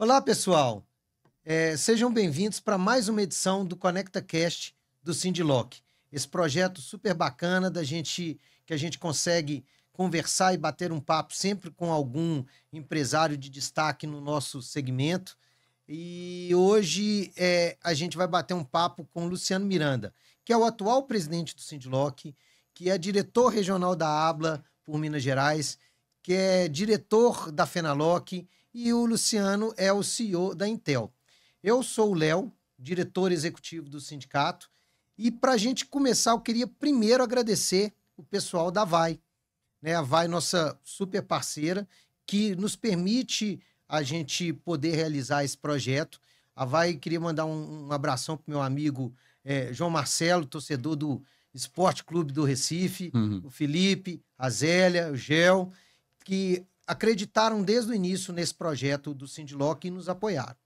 Olá, pessoal. Sejam bem-vindos para mais uma edição do ConectaCast do Sindiloc. Esse projeto super bacana que a gente consegue conversar e bater um papo sempre com algum empresário de destaque no nosso segmento. E hoje a gente vai bater um papo com o Luciano Miranda, que é o atual presidente do Sindiloc, que é diretor regional da ABLA por Minas Gerais, que é diretor da Fenaloc, e o Luciano é o CEO da Intel. Eu sou o Léo, diretor executivo do sindicato, e para a gente começar, eu queria primeiro agradecer o pessoal da Vai, né? A Vai, nossa super parceira, que nos permite a gente poder realizar esse projeto. A Vai, queria mandar um abração para o meu amigo João Marcelo, torcedor do Esporte Clube do Recife, o Felipe, a Zélia, o Gel, que acreditaram desde o início nesse projeto do Sindiloc e nos apoiaram,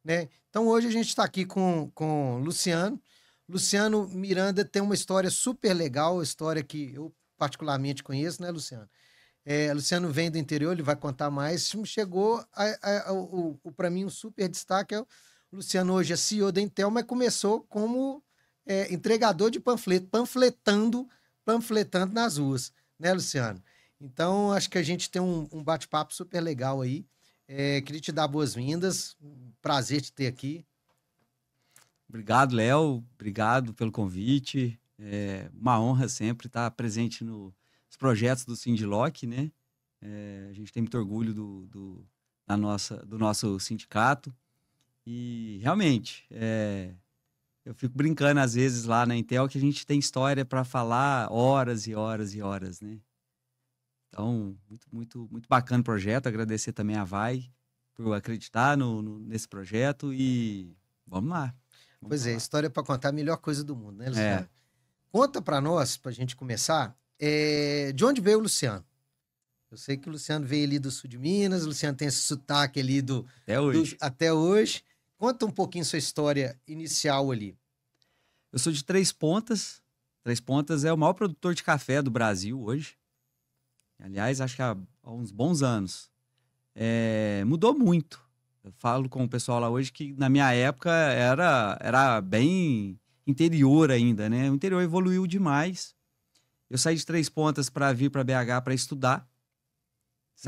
né? Então, hoje a gente está aqui com o Luciano. Luciano Miranda tem uma história super legal, história que eu particularmente conheço, né, Luciano? Luciano vem do interior, ele vai contar mais. Chegou para mim um super destaque. O Luciano hoje é CEO da Intel, mas começou como entregador de panfleto, panfletando nas ruas, né, Luciano? Então, acho que a gente tem um bate-papo super legal aí. Queria te dar boas-vindas. Prazer te ter aqui. Obrigado, Léo. Obrigado pelo convite. É uma honra sempre estar presente nos projetos do Sindiloc, né? A gente tem muito orgulho do nosso sindicato. E, realmente, eu fico brincando às vezes lá na Intel que a gente tem história para falar horas e horas e horas, né? Então, muito bacana o projeto. Agradecer também a Vai por acreditar nesse projeto e vamos lá. Pois é, história para contar é a melhor coisa do mundo, né, Luciano? Conta para nós, para a gente começar, de onde veio o Luciano? Eu sei que o Luciano veio ali do sul de Minas, o Luciano tem esse sotaque ali até hoje. Conta um pouquinho sua história inicial ali. Eu sou de Três Pontas. Três Pontas é o maior produtor de café do Brasil hoje. Aliás, acho que há uns bons anos. Mudou muito. Eu falo com o pessoal lá hoje que na minha época era bem interior ainda, né? O interior evoluiu demais. Eu saí de Três Pontas para vir para BH para estudar.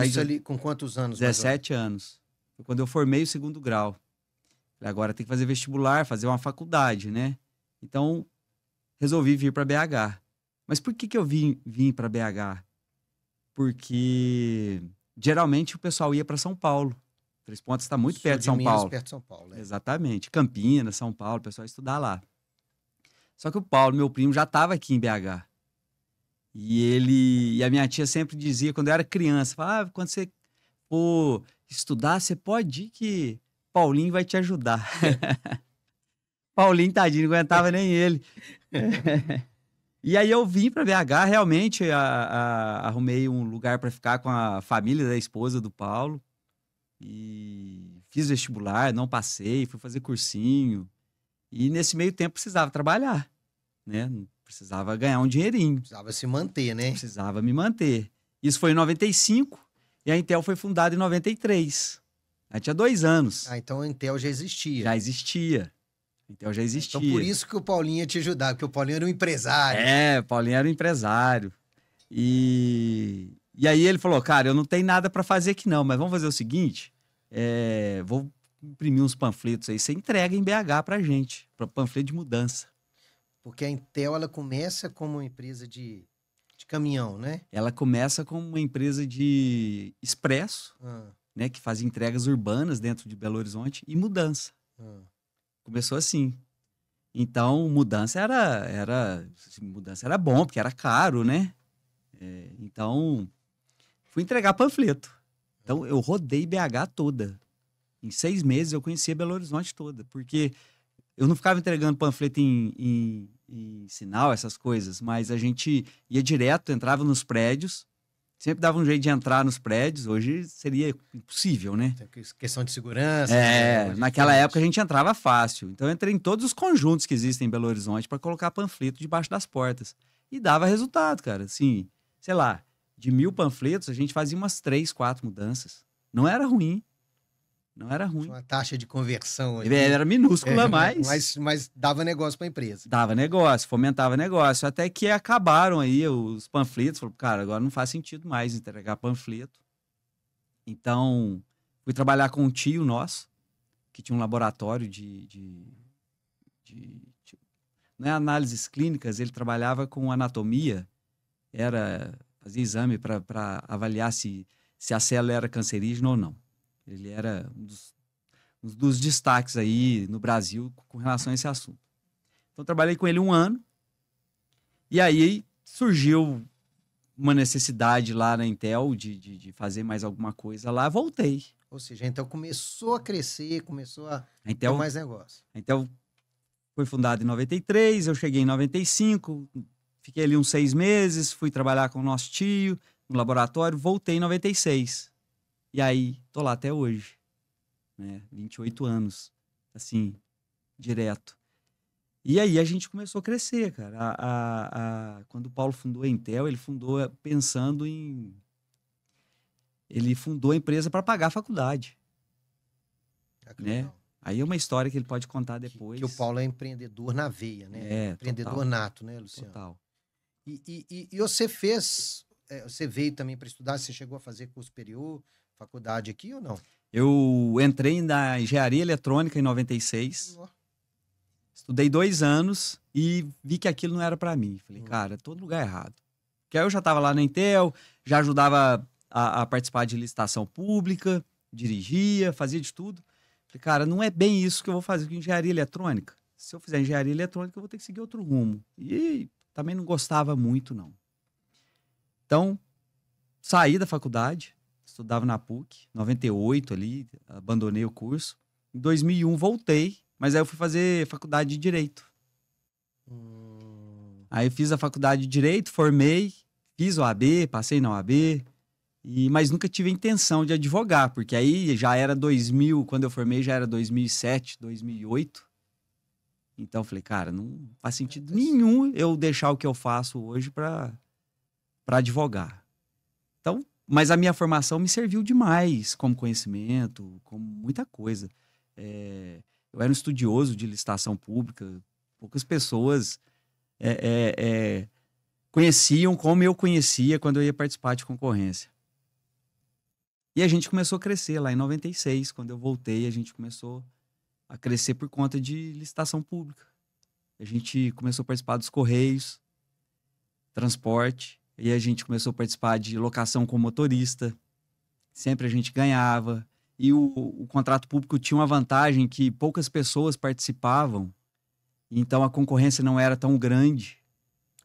Isso ali com quantos anos? 17 anos. Foi quando eu formei o segundo grau. Agora tem que fazer vestibular, fazer uma faculdade, né? Então, resolvi vir para BH. Mas por que eu vim para BH? Porque geralmente o pessoal ia para São Paulo. Três Pontas está muito perto de São Paulo. Perto de São Paulo, né? Exatamente. Campinas, São Paulo, o pessoal ia estudar lá. Só que o Paulo, meu primo, já estava aqui em BH. E a minha tia sempre dizia, quando eu era criança, falava, quando você for estudar, você pode ir que Paulinho vai te ajudar. Paulinho, tadinho, não aguentava nem ele. E aí eu vim para BH, realmente arrumei um lugar para ficar com a família da esposa do Paulo. E fiz vestibular, não passei, fui fazer cursinho. E nesse meio tempo precisava trabalhar, né? Precisava ganhar um dinheirinho. Precisava se manter, né? Precisava me manter. Isso foi em 95 e a Intel foi fundada em 93. Aí tinha 2 anos. Então a Intel já existia. Já existia. Então já existia. Então por isso que o Paulinho ia te ajudar, porque o Paulinho era um empresário. O Paulinho era um empresário. E aí ele falou, cara, eu não tenho nada para fazer aqui não, mas vamos fazer o seguinte, vou imprimir uns panfletos aí, você entrega em BH pra gente, para panfleto de mudança. Porque a Intel, ela começa como uma empresa de caminhão, né? Ela começa como uma empresa de expresso, né, que fazia entregas urbanas dentro de Belo Horizonte e mudança. Começou assim. Então, mudança era bom, porque era caro, né? Então, fui entregar panfleto. Então, eu rodei BH toda. Em 6 meses, eu conhecia Belo Horizonte toda. Porque eu não ficava entregando panfleto em sinal, essas coisas, mas a gente ia direto, entrava nos prédios, sempre dava um jeito de entrar nos prédios. Hoje seria impossível, né? Questão de segurança. Naquela época a gente entrava fácil. Então eu entrei em todos os conjuntos que existem em Belo Horizonte para colocar panfleto debaixo das portas. E dava resultado, cara. Assim, sei lá, de 1000 panfletos a gente fazia umas 3, 4 mudanças. Não era ruim. Não era ruim. Tinha uma taxa de conversão ali. Era minúscula, mas dava negócio para a empresa. Dava negócio, fomentava negócio. Até que acabaram aí os panfletos. Falei, cara, agora não faz sentido mais entregar panfleto. Então, fui trabalhar com um tio nosso, que tinha um laboratório não é análises clínicas, ele trabalhava com anatomia, fazia exame para avaliar se a célula era cancerígena ou não. Ele era um dos destaques aí no Brasil com relação a esse assunto. Então, trabalhei com ele 1 ano, e aí surgiu uma necessidade lá na Intel de fazer mais alguma coisa lá, voltei. Ou seja, a Intel começou a crescer, começou a ter mais negócio. A Intel foi fundada em 93, eu cheguei em 95, fiquei ali uns 6 meses, fui trabalhar com o nosso tio no laboratório, voltei em 96. E aí, tô lá até hoje, né? 28 anos, assim, direto. E aí a gente começou a crescer, cara. Quando o Paulo fundou a Intel, ele fundou pensando em... Ele fundou a empresa para pagar a faculdade, né? Aí é uma história que ele pode contar depois. Que o Paulo é empreendedor na veia, né? Empreendedor total, nato, né, Luciano? Total. E você fez... você veio também para estudar? Você chegou a fazer curso superior, faculdade aqui ou não? Eu entrei na engenharia eletrônica em 96. Estudei 2 anos e vi que aquilo não era para mim. Falei, cara, todo lugar errado. Porque aí eu já estava lá na Intel, já ajudava a participar de licitação pública, dirigia, fazia de tudo. Falei, cara, não é bem isso que eu vou fazer com engenharia eletrônica. Se eu fizer engenharia eletrônica, eu vou ter que seguir outro rumo. E também não gostava muito, não. Então, saí da faculdade, estudava na PUC, 98 ali, abandonei o curso. Em 2001 voltei, mas aí eu fui fazer faculdade de Direito. Aí fiz a faculdade de Direito, formei, fiz o OAB, passei na OAB, mas nunca tive a intenção de advogar, porque aí já era 2000, quando eu formei já era 2007, 2008. Então eu falei, cara, não faz sentido nenhum eu deixar o que eu faço hoje para advogar. Então, mas a minha formação me serviu demais como conhecimento, como muita coisa. Eu era um estudioso de licitação pública, poucas pessoas conheciam como eu conhecia quando eu ia participar de concorrência. E a gente começou a crescer lá em 96, quando eu voltei, a gente começou a crescer por conta de licitação pública. A gente começou a participar dos Correios, transporte, e a gente começou a participar de locação com motorista. Sempre a gente ganhava. E o contrato público tinha uma vantagem que poucas pessoas participavam, então a concorrência não era tão grande.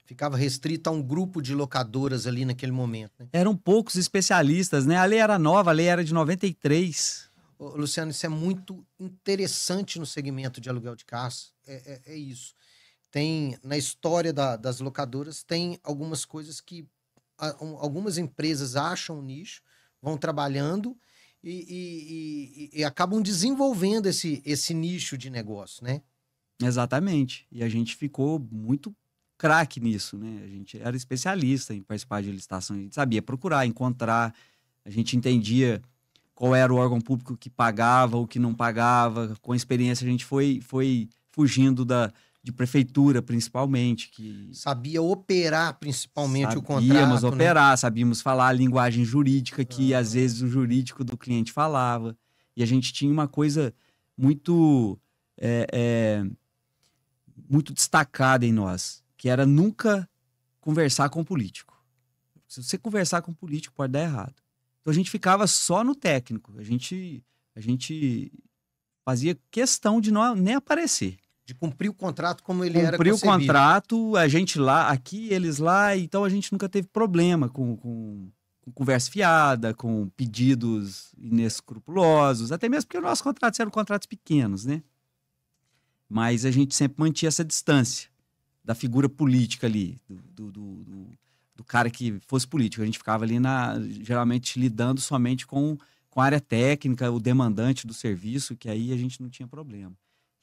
Ficava restrito a um grupo de locadoras ali naquele momento, né? Eram poucos especialistas, né? A lei era nova, a lei era de 93. Luciano, isso é muito interessante no segmento de aluguel de carros. É isso. Tem, na história das locadoras, tem algumas coisas que algumas empresas acham um nicho, vão trabalhando e acabam desenvolvendo esse nicho de negócio, né? Exatamente. E a gente ficou muito craque nisso, né? A gente era especialista em participar de licitação, a gente sabia procurar, encontrar, a gente entendia qual era o órgão público que pagava, o que não pagava. Com a experiência a gente foi fugindo de prefeitura, principalmente. Sabia operar, principalmente, o contrato. Sabíamos operar, né? Sabíamos falar a linguagem jurídica que, às vezes, o jurídico do cliente falava. E a gente tinha uma coisa muito, muito destacada em nós, que era nunca conversar com o político. Se você conversar com o político, pode dar errado. Então, a gente ficava só no técnico. A gente fazia questão de não nem aparecer. De cumprir o contrato como ele era concebido. Cumprir o contrato, a gente lá, aqui, eles lá. Então, a gente nunca teve problema com conversa fiada, com pedidos inescrupulosos. Até mesmo porque os nossos contratos eram contratos pequenos, né? Mas a gente sempre mantinha essa distância da figura política ali, do cara que fosse político. A gente ficava ali, geralmente, lidando somente com a área técnica, o demandante do serviço, que aí a gente não tinha problema.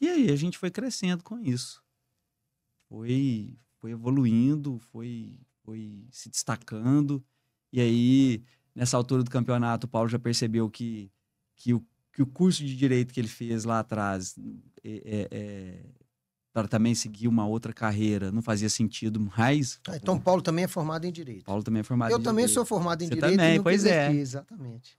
E aí a gente foi crescendo com isso. Foi evoluindo, foi se destacando. E aí, nessa altura do campeonato, o Paulo já percebeu que que o curso de Direito que ele fez lá atrás para também seguir uma outra carreira não fazia sentido mais. Então, Paulo também é formado em Direito. Paulo também é formado em Direito. Eu também sou formado em Direito. Também, e nunca pois exerci, exatamente.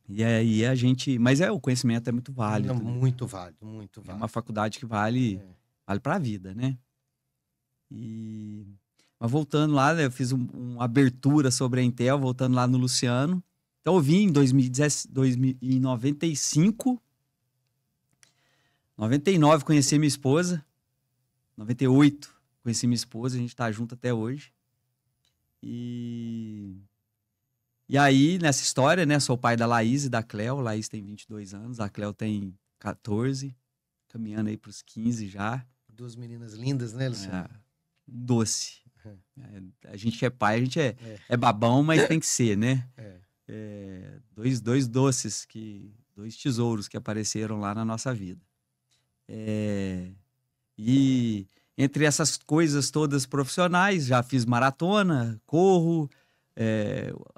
E aí a gente... Mas o conhecimento é muito válido. Não, muito válido, muito válido. É uma faculdade que vale para a vida, né? Mas voltando lá, né, eu fiz uma abertura sobre a Intel, voltando lá no Luciano. Então eu vim em 1995... 99 conheci minha esposa. 98 conheci minha esposa. A gente tá junto até hoje. E aí, nessa história, né? Sou o pai da Laís e da Cleo. Laís tem 22 anos. A Cleo tem 14. Caminhando aí pros 15 já. Duas meninas lindas, né, Luciano? Doce. A gente é pai, a gente é babão, mas tem que ser, né? Dois doces, dois tesouros que apareceram lá na nossa vida. E entre essas coisas todas profissionais, já fiz maratona, corro,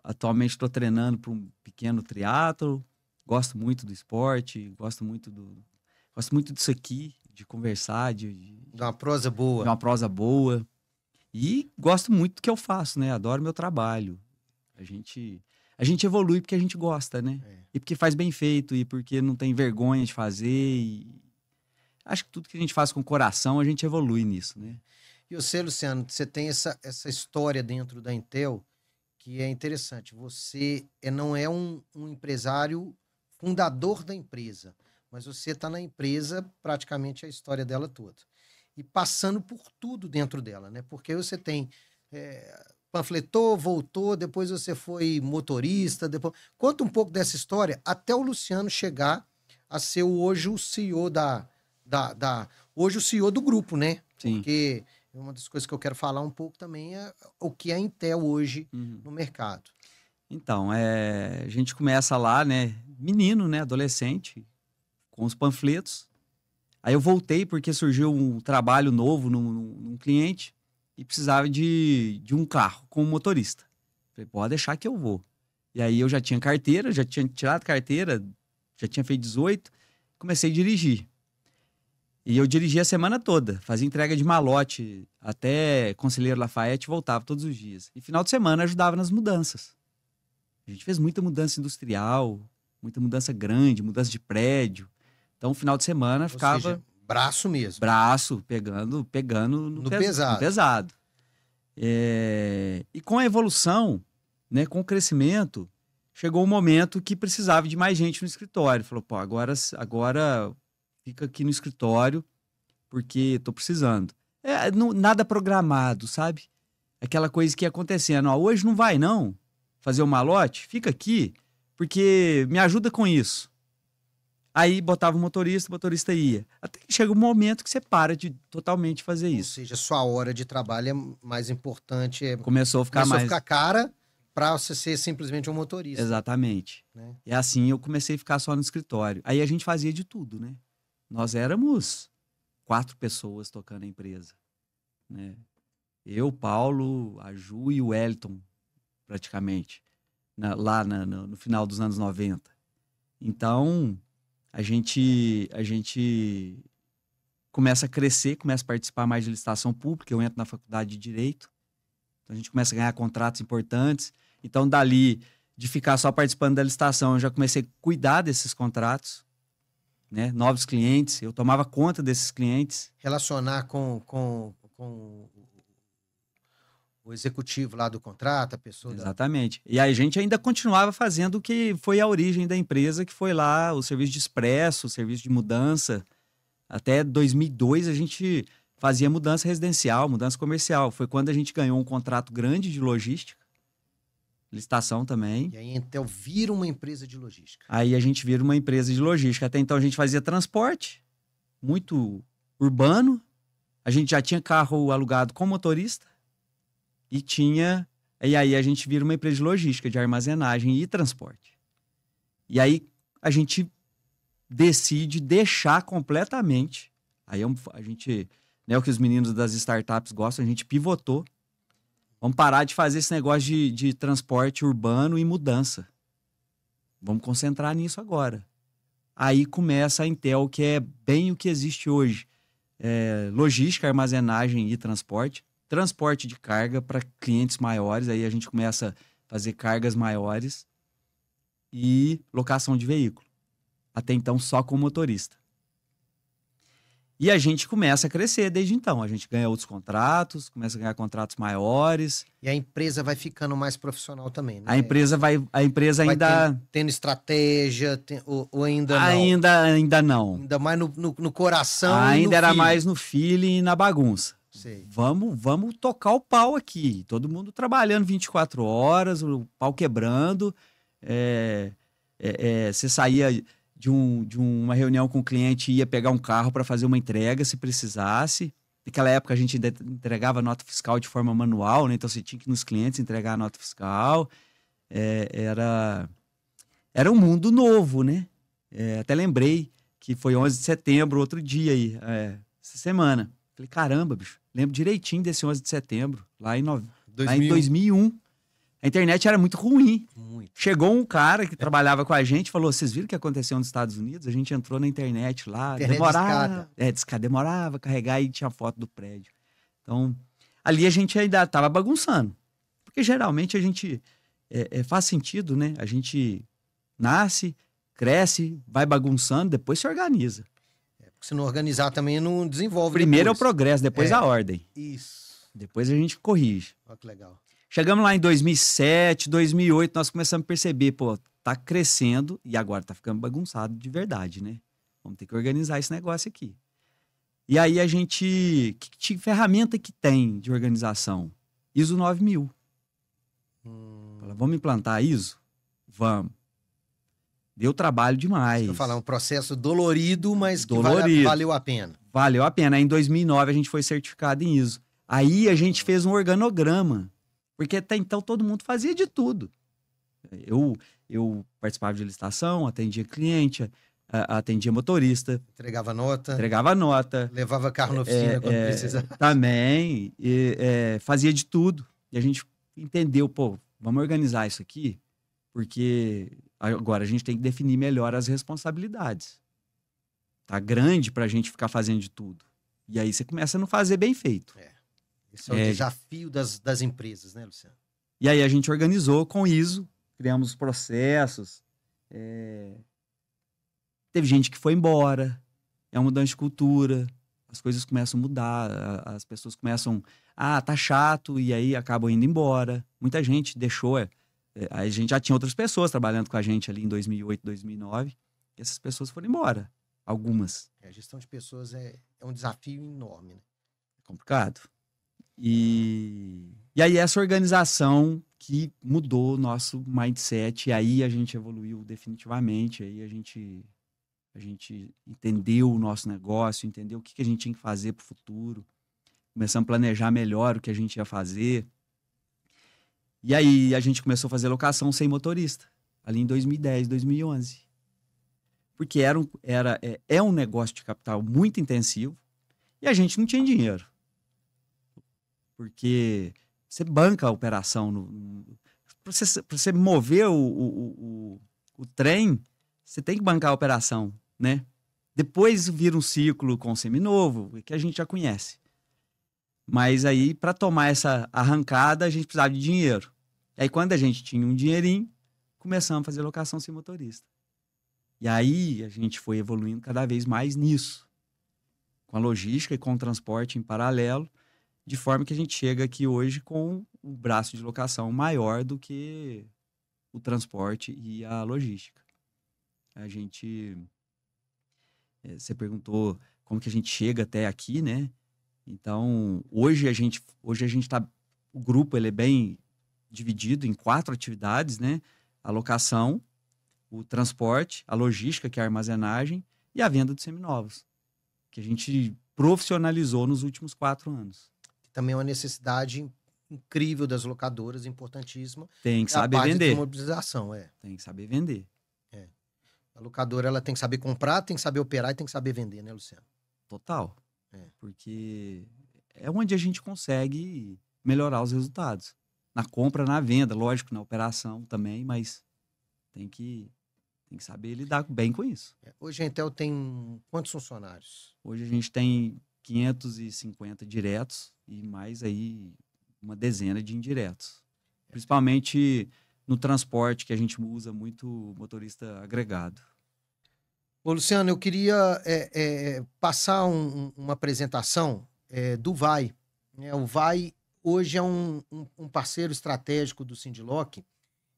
atualmente estou treinando para um pequeno triatlo, gosto muito do esporte, gosto muito disso aqui, de conversar, de uma prosa boa. De uma prosa boa. E gosto muito do que eu faço, né? Adoro meu trabalho. A gente evolui porque a gente gosta, né? E porque faz bem feito, e porque não tem vergonha de fazer, acho que tudo que a gente faz com o coração, a gente evolui nisso, né? E você, Luciano, você tem essa história dentro da Intel que é interessante. Você não é um empresário fundador da empresa, mas você está na empresa praticamente a história dela toda. E passando por tudo dentro dela, né? Porque você tem... panfletou, voltou, depois você foi motorista, depois... Conta um pouco dessa história até o Luciano chegar a ser hoje o CEO hoje o CEO do grupo, né? Sim. Porque uma das coisas que eu quero falar um pouco também é o que é a Intel hoje no mercado. Então, a gente começa lá, né? Menino, né? Adolescente, com os panfletos. Aí eu voltei porque surgiu um trabalho novo num cliente e precisava de um carro com um motorista. Falei, pode deixar que eu vou. E aí eu já tinha carteira, já tinha tirado carteira, já tinha feito 18, comecei a dirigir. E eu dirigia a semana toda, fazia entrega de malote até Conselheiro Lafayette e voltava todos os dias. E final de semana ajudava nas mudanças. A gente fez muita mudança industrial, muita mudança grande, mudança de prédio. Então, final de semana ficava... Ou seja, braço mesmo. Braço, pegando no pesado. E com a evolução, né, com o crescimento, chegou um momento que precisava de mais gente no escritório. Falou, pô, agora fica aqui no escritório, porque tô precisando. Nada programado, sabe? Aquela coisa que ia acontecendo. Ó, hoje não vai, não, fazer o malote? Fica aqui, porque me ajuda com isso. Aí botava o motorista ia. Até que chega um momento que você para de totalmente fazer isso. Ou seja, sua hora de trabalho é mais importante. Começou a ficar cara para você ser simplesmente um motorista. Exatamente. Né? E assim eu comecei a ficar só no escritório. Aí a gente fazia de tudo, né? Nós éramos 4 pessoas tocando a empresa, né? Eu, Paulo, a Ju e o Wellington, praticamente, lá no final dos anos 90. Então, a gente começa a crescer, começa a participar mais de licitação pública, eu entro na faculdade de Direito, então a gente começa a ganhar contratos importantes. Então, dali, de ficar só participando da licitação, eu já comecei a cuidar desses contratos, né? Novos clientes, eu tomava conta desses clientes. Relacionar com o executivo lá do contrato, a pessoa... Exatamente. E aí a gente ainda continuava fazendo o que foi a origem da empresa, que foi lá o serviço de expresso, o serviço de mudança. Até 2002 a gente fazia mudança residencial, mudança comercial. Foi quando a gente ganhou um contrato grande de logística, licitação também. E aí então vira uma empresa de logística. Aí a gente vira uma empresa de logística. Até então a gente fazia transporte, muito urbano. A gente já tinha carro alugado com motorista. E aí a gente vira uma empresa de logística, de armazenagem e transporte. E aí a gente decide deixar completamente. Aí a gente, né, o que os meninos das startups gostam, a gente pivotou. Vamos parar de fazer esse negócio de transporte urbano e mudança. Vamos concentrar nisso agora. Aí começa a Intel, que é bem o que existe hoje. Logística, armazenagem e transporte. Transporte de carga para clientes maiores, aí a gente começa a fazer cargas maiores. E locação de veículo. Até então, só com motorista. E a gente começa a crescer desde então. A gente ganha outros contratos, começa a ganhar contratos maiores. E a empresa vai ficando mais profissional também, né? A empresa ainda... Tendo estratégia, ou ainda não? Ainda não. Ainda mais no coração ainda era feeling. mais no feeling e na bagunça. Sei. Vamos tocar o pau aqui. Todo mundo trabalhando 24 horas, o pau quebrando. Você saía de uma reunião com o cliente e ia pegar um carro para fazer uma entrega, se precisasse. Naquela época a gente entregava nota fiscal de forma manual, né? Então você tinha que ir nos clientes entregar a nota fiscal. Era um mundo novo, né? Até lembrei que foi 11 de setembro, outro dia aí, essa semana. Falei, caramba, bicho, lembro direitinho desse 11 de setembro, lá em 2001. A internet era muito ruim. Muito. Chegou um cara que trabalhava com a gente e falou, vocês viram o que aconteceu nos Estados Unidos? A gente entrou na internet lá, demorava a carregar e tinha foto do prédio. Então, ali a gente ainda estava bagunçando. Porque geralmente a gente faz sentido, né? A gente nasce, cresce, vai bagunçando, depois se organiza. Se não organizar também não desenvolve. Primeiro depois. É o progresso, depois a ordem. Isso. Depois a gente corrige. Olha que legal. Chegamos lá em 2007, 2008, nós começamos a perceber, tá crescendo e agora tá ficando bagunçado de verdade, né? Vamos ter que organizar esse negócio aqui. E aí a gente... Que ferramenta que tem de organização? ISO 9000. Vamos implantar ISO? Vamos. Deu trabalho demais. Eu falar, um processo dolorido, mas que valeu a pena. Valeu a pena. Aí, em 2009 a gente foi certificado em ISO. Aí a gente fez um organograma. Porque até então todo mundo fazia de tudo. Eu participava de licitação, atendia cliente, atendia motorista. Entregava nota. Levava carro na oficina quando precisava. Também. Fazia de tudo. E a gente entendeu, vamos organizar isso aqui, porque agora a gente tem que definir melhor as responsabilidades. Tá grande pra gente ficar fazendo de tudo. E aí você começa a não fazer bem feito. Esse é o desafio das empresas, né, Luciano? E aí a gente organizou com ISO, criamos processos. Teve gente que foi embora, é uma mudança de cultura, as coisas começam a mudar, as pessoas começam, tá chato, e aí acabam indo embora. Muita gente deixou, a gente já tinha outras pessoas trabalhando com a gente ali em 2008, 2009, e essas pessoas foram embora, algumas. A gestão de pessoas é um desafio enorme, né? É complicado. E aí essa organização que mudou o nosso mindset, e aí a gente evoluiu definitivamente, aí a gente entendeu o nosso negócio, entendeu o que a gente tinha que fazer para o futuro, começamos a planejar melhor o que a gente ia fazer. E aí a gente começou a fazer locação sem motorista, ali em 2010, 2011. Porque é um negócio de capital muito intensivo e a gente não tinha dinheiro. Porque você banca a operação. Para você mover o trem, você tem que bancar a operação, né? Depois vira um ciclo com o seminovo, que a gente já conhece. Mas aí, para tomar essa arrancada, a gente precisava de dinheiro. E aí, quando a gente tinha um dinheirinho, começamos a fazer locação sem motorista. E aí, a gente foi evoluindo cada vez mais nisso. Com a logística e com o transporte em paralelo, de forma que a gente chega aqui hoje com um braço de locação maior do que o transporte e a logística. A gente... Você perguntou como que a gente chega até aqui, né? Então, hoje a gente tá... O grupo, ele é bem dividido em 4 atividades, né? A locação, o transporte, a logística, que é a armazenagem, e a venda de seminovos, que a gente profissionalizou nos últimos 4 anos. Também é uma necessidade incrível das locadoras, importantíssima. Tem que saber vender. Mobilização, Tem que saber vender. A locadora, ela tem que saber comprar, tem que saber operar e tem que saber vender, né, Luciano? Total. Porque é onde a gente consegue melhorar os resultados. Na compra, na venda, lógico, na operação também, mas tem que Tem que saber lidar bem com isso. Hoje a Intel tem quantos funcionários? Hoje a gente tem 550 diretos e mais aí uma dezena de indiretos. Principalmente no transporte, que a gente usa muito motorista agregado. Ô, Luciano, eu queria passar uma apresentação do VAI. O VAI hoje é um parceiro estratégico do SindLock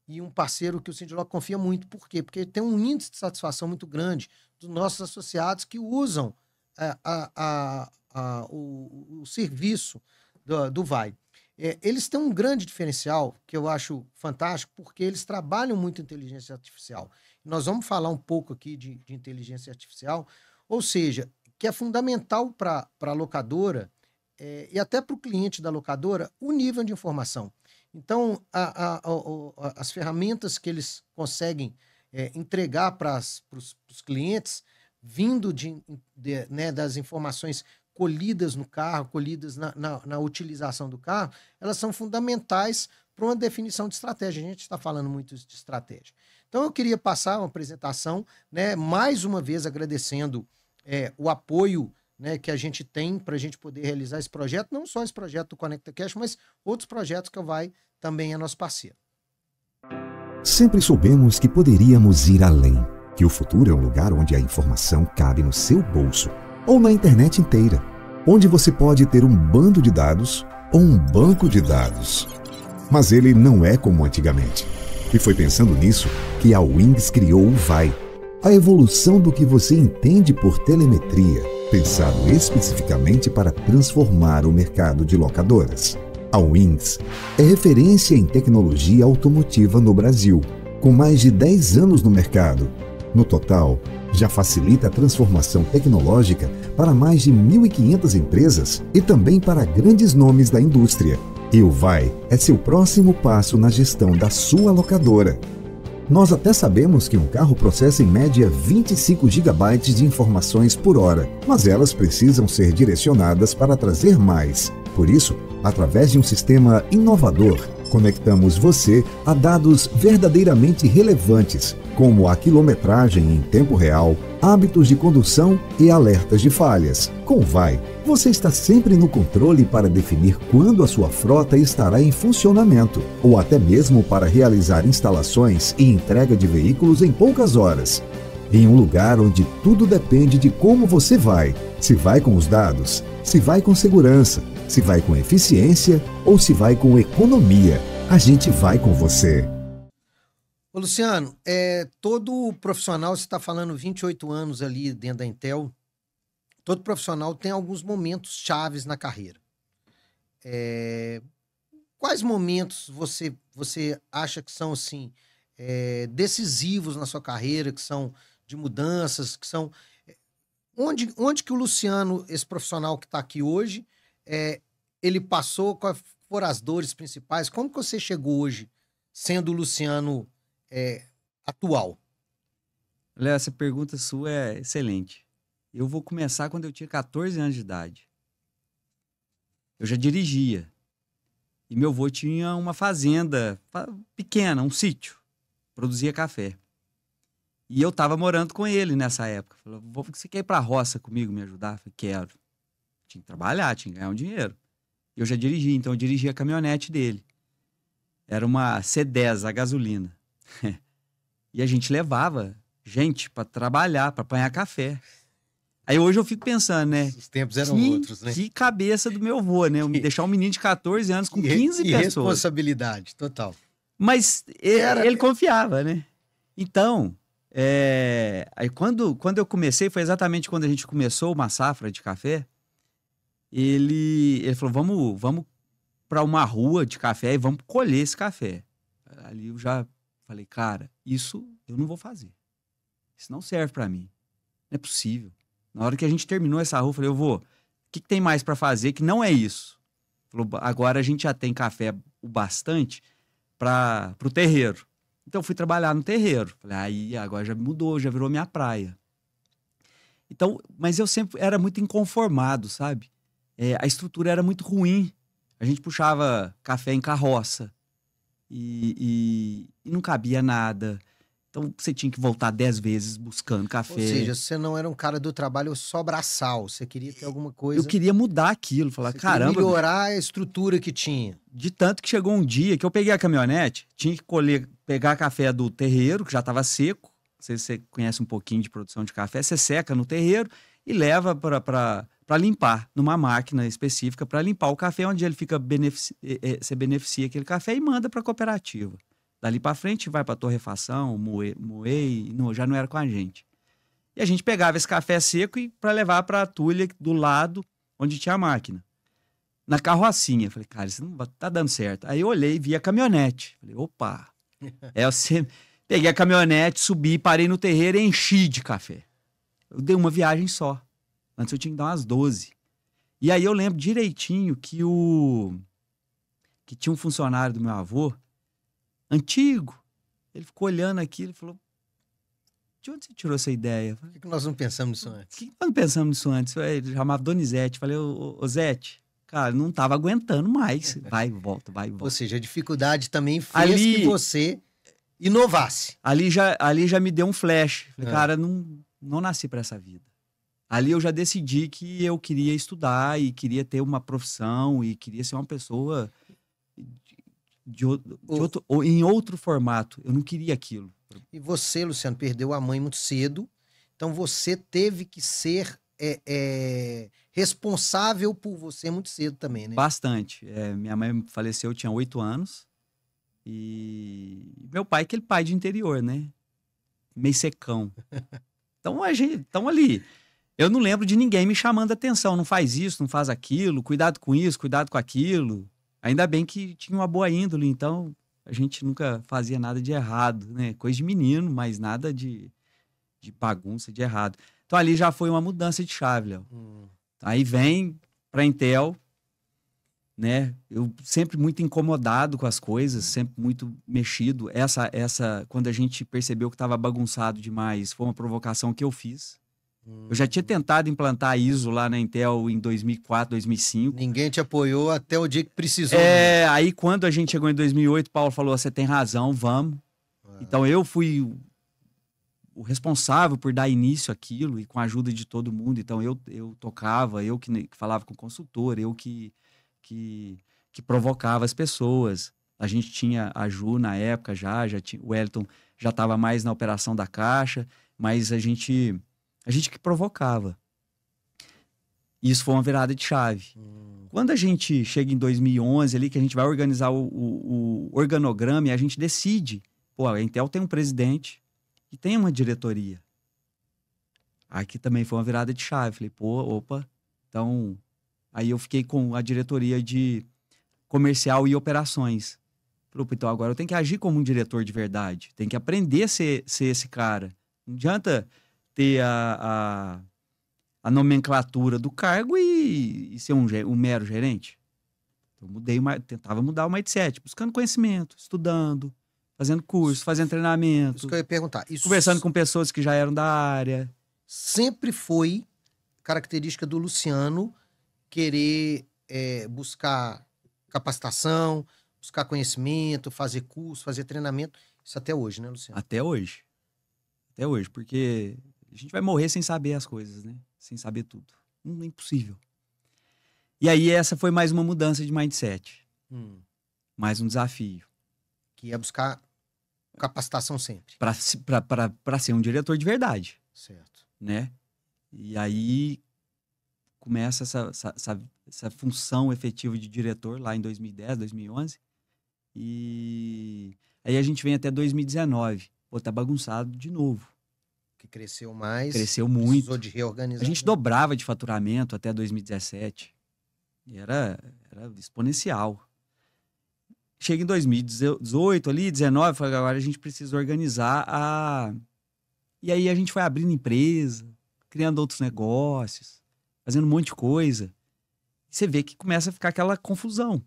e um parceiro que o SindLock confia muito. Por quê? Porque tem um índice de satisfação muito grande dos nossos associados que usam o serviço do VAI. Eles têm um grande diferencial que eu acho fantástico, porque eles trabalham muito inteligência artificial. Nós vamos falar um pouco aqui de inteligência artificial, ou seja, que é fundamental para a locadora e até para o cliente da locadora o nível de informação. Então, as ferramentas que eles conseguem entregar para os clientes, vindo das informações colhidas no carro, colhidas na utilização do carro, elas são fundamentais para uma definição de estratégia. A gente está falando muito de estratégia. Então, eu queria passar uma apresentação, mais uma vez agradecendo o apoio que a gente tem para a gente poder realizar esse projeto, não só esse projeto do Conecta Cash, mas outros projetos que o VAI também é nosso parceiro. Sempre soubemos que poderíamos ir além, que o futuro é um lugar onde a informação cabe no seu bolso, ou na internet inteira, onde você pode ter um bando de dados ou um banco de dados. Mas ele não é como antigamente. E foi pensando nisso que a Wings criou o VAI, a evolução do que você entende por telemetria, pensado especificamente para transformar o mercado de locadoras. A Wings é referência em tecnologia automotiva no Brasil, com mais de 10 anos no mercado. No total, já facilita a transformação tecnológica para mais de 1.500 empresas e também para grandes nomes da indústria. E o VAI é seu próximo passo na gestão da sua locadora. Nós até sabemos que um carro processa em média 25 GB de informações por hora, mas elas precisam ser direcionadas para trazer mais. Por isso, através de um sistema inovador, conectamos você a dados verdadeiramente relevantes, como a quilometragem em tempo real, hábitos de condução e alertas de falhas. Com o VAI, você está sempre no controle para definir quando a sua frota estará em funcionamento, ou até mesmo para realizar instalações e entrega de veículos em poucas horas. Em um lugar onde tudo depende de como você vai. Se vai com os dados, se vai com segurança, se vai com eficiência ou se vai com economia. A gente vai com você. Ô, Luciano, todo profissional, você está falando 28 anos ali dentro da Intel, todo profissional tem alguns momentos chaves na carreira. Quais momentos você acha que são assim, decisivos na sua carreira, que são de mudanças, que são... Onde que o Luciano, esse profissional que está aqui hoje, ele passou, quais foram as dores principais? Como que você chegou hoje sendo o Luciano atual? Léo, essa pergunta sua é excelente. Eu vou começar quando eu tinha 14 anos de idade. Eu já dirigia. E meu avô tinha uma fazenda pequena, um sítio. Produzia café. E eu tava morando com ele nessa época. Falei, você quer ir pra roça comigo, me ajudar? Falei, quero. Tinha que trabalhar, tinha que ganhar um dinheiro. Eu já dirigia, então eu dirigia a caminhonete dele. Era uma C10 a gasolina. E a gente levava gente para trabalhar, para apanhar café. Aí hoje eu fico pensando, né? Os tempos eram outros, né? Que cabeça do meu avô, né? Deixar um menino de 14 anos com 15 pessoas. Responsabilidade, total. Mas ele confiava, né? Então, aí quando eu comecei, foi exatamente quando a gente começou uma safra de café, ele falou, vamos para uma rua de café e vamos colher esse café. Ali eu já falei, cara, isso eu não vou fazer. Isso não serve para mim. Não é possível. Na hora que a gente terminou essa rua, eu falei, o que tem mais para fazer que não é isso? Falou, agora a gente já tem café o bastante para o terreiro. Então eu fui trabalhar no terreiro. Falei, aí agora já mudou, já virou minha praia. Então, mas eu sempre era muito inconformado, sabe? A estrutura era muito ruim. A gente puxava café em carroça e não cabia nada. Então você tinha que voltar 10 vezes buscando café. Ou seja, você não era um cara do trabalho só braçal, você queria ter alguma coisa... Eu queria mudar aquilo, falar, caramba... melhorar a estrutura que tinha. De tanto que chegou um dia que eu peguei a caminhonete, tinha que pegar café do terreiro, que já estava seco. Você conhece um pouquinho de produção de café, você seca no terreiro e leva para limpar, numa máquina específica, para limpar o café, onde ele fica você beneficia aquele café e manda para a cooperativa. Dali para frente vai para torrefação, moer já não era com a gente. E a gente pegava esse café seco para levar para a tulha do lado onde tinha a máquina. Na carrocinha. Falei, cara, isso não tá dando certo. Aí eu olhei e vi a caminhonete. Falei, opa. Peguei a caminhonete, subi, parei no terreiro e enchi de café. Eu dei uma viagem só. Antes eu tinha que dar umas 12. E aí eu lembro direitinho que tinha um funcionário do meu avô, antigo. Ele ficou olhando aquilo e falou, de onde você tirou essa ideia? Por que nós não pensamos nisso antes? Por que nós não pensamos nisso antes? Ele chamava Donizete. Falei, ô Zete, cara, não tava aguentando mais. Vai, volta. Ou seja, a dificuldade também fez que você inovasse. Ali já me deu um flash. Falei, cara, não nasci para essa vida. Ali eu já decidi que eu queria estudar e queria ter uma profissão e queria ser uma pessoa em outro formato. Eu não queria aquilo. E você, Luciano, perdeu a mãe muito cedo. Então você teve que ser responsável por você muito cedo também, né? Bastante. Minha mãe faleceu, eu tinha 8 anos. E meu pai, aquele pai de interior, né? Meio secão. Então estão ali. Eu não lembro de ninguém me chamando a atenção. Não faz isso, não faz aquilo. Cuidado com isso, cuidado com aquilo. Ainda bem que tinha uma boa índole, então a gente nunca fazia nada de errado, né? Coisa de menino, mas nada de bagunça, de errado. Então ali já foi uma mudança de chave, Léo. Aí vem pra Intel, né? Eu sempre muito incomodado com as coisas, sempre muito mexido. Quando a gente percebeu que estava bagunçado demais, foi uma provocação que eu fiz. Eu já tinha tentado implantar a ISO lá na Intel em 2004, 2005. Ninguém te apoiou até o dia que precisou. Aí quando a gente chegou em 2008, Paulo falou, você tem razão, vamos. Então eu fui o responsável por dar início àquilo e com a ajuda de todo mundo. Então eu tocava, eu que falava com o consultor, eu que provocava as pessoas. A gente tinha a Ju na época já tinha, o Wellington já estava mais na operação da caixa, mas a gente que provocava. Isso foi uma virada de chave. Quando a gente chega em 2011 ali, que a gente vai organizar o organograma e a gente decide, a Intel tem um presidente e tem uma diretoria. Aqui também foi uma virada de chave. Falei, então... Aí eu fiquei com a diretoria de comercial e operações. Falei, então agora eu tenho que agir como um diretor de verdade. Tenho que aprender a ser esse cara. Não adianta ter a nomenclatura do cargo e ser um mero gerente. Então tentava mudar o mindset, buscando conhecimento, estudando, fazendo curso, fazendo treinamento. Isso que eu ia perguntar. Conversando com pessoas que já eram da área. Sempre foi característica do Luciano querer buscar capacitação, buscar conhecimento, fazer curso, fazer treinamento. Isso até hoje, né, Luciano? Até hoje. Até hoje, porque a gente vai morrer sem saber as coisas, né? Sem saber tudo. É impossível. E aí essa foi mais uma mudança de mindset. Mais um desafio. Que é buscar capacitação sempre. Para ser um diretor de verdade. Certo. Né? E aí começa essa função efetiva de diretor lá em 2010, 2011. E aí a gente vem até 2019. Tá bagunçado de novo. Que cresceu mais. Cresceu muito. Precisou de reorganização. A gente dobrava de faturamento até 2017. E era exponencial. Chega em 2018 ali, 19, falei, agora a gente precisa organizar E aí a gente foi abrindo empresa, criando outros negócios, fazendo um monte de coisa. E você vê que começa a ficar aquela confusão.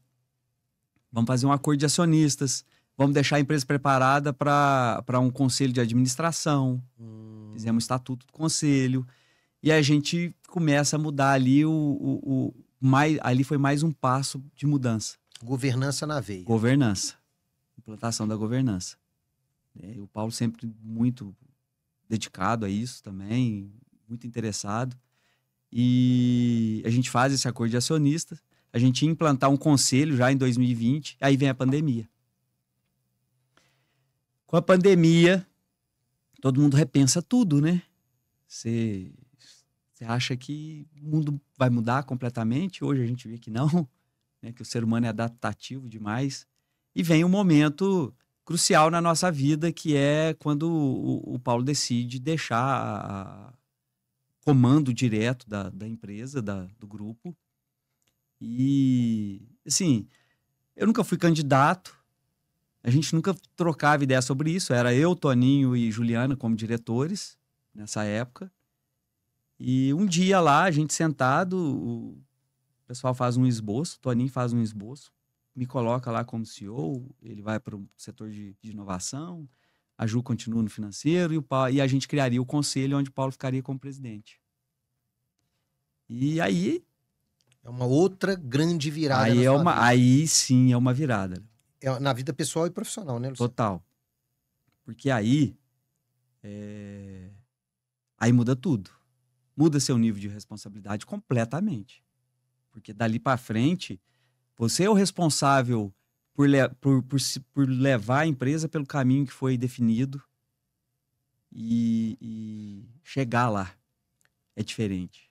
Vamos fazer um acordo de acionistas, vamos deixar a empresa preparada para um conselho de administração. Fizemos um estatuto do conselho. E a gente começa a mudar ali ali foi mais um passo de mudança. Governança na veia. Governança. Implantação da governança. né? O Paulo sempre muito dedicado a isso também, muito interessado. E a gente faz esse acordo de acionistas. A gente ia implantar um conselho já em 2020, aí vem a pandemia. Com a pandemia, todo mundo repensa tudo, né? Você acha que o mundo vai mudar completamente? Hoje a gente vê que não, né? Que o ser humano é adaptativo demais. E vem um momento crucial na nossa vida, que é quando o Paulo decide deixar o comando direto da empresa, do grupo. E, assim, eu nunca fui candidato, a gente nunca trocava ideia sobre isso. Era eu, Toninho e Juliana como diretores nessa época. E um dia lá, a gente sentado, o pessoal faz um esboço, o Toninho faz um esboço, me coloca lá como CEO, ele vai para o setor de inovação, a Ju continua no financeiro e a gente criaria o conselho onde o Paulo ficaria como presidente. E aí... É uma outra grande virada aí na sua vida. Aí sim é uma virada. É na vida pessoal e profissional, né, Luciano? Total. Porque aí muda tudo. Muda seu nível de responsabilidade completamente. Porque dali para frente, você é o responsável por levar a empresa pelo caminho que foi definido e chegar lá. É diferente.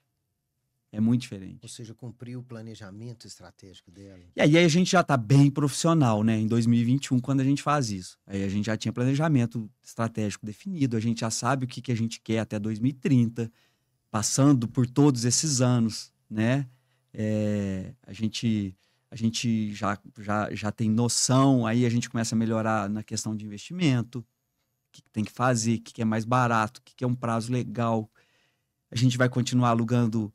É muito diferente. Ou seja, cumprir o planejamento estratégico dela. E aí a gente já está bem profissional, né? Em 2021, quando a gente faz isso. Aí a gente já tinha planejamento estratégico definido, a gente já sabe o que a gente quer até 2030, passando por todos esses anos, né? A gente já tem noção, aí a gente começa a melhorar na questão de investimento, o que tem que fazer, o que é mais barato, o que é um prazo legal. A gente vai continuar alugando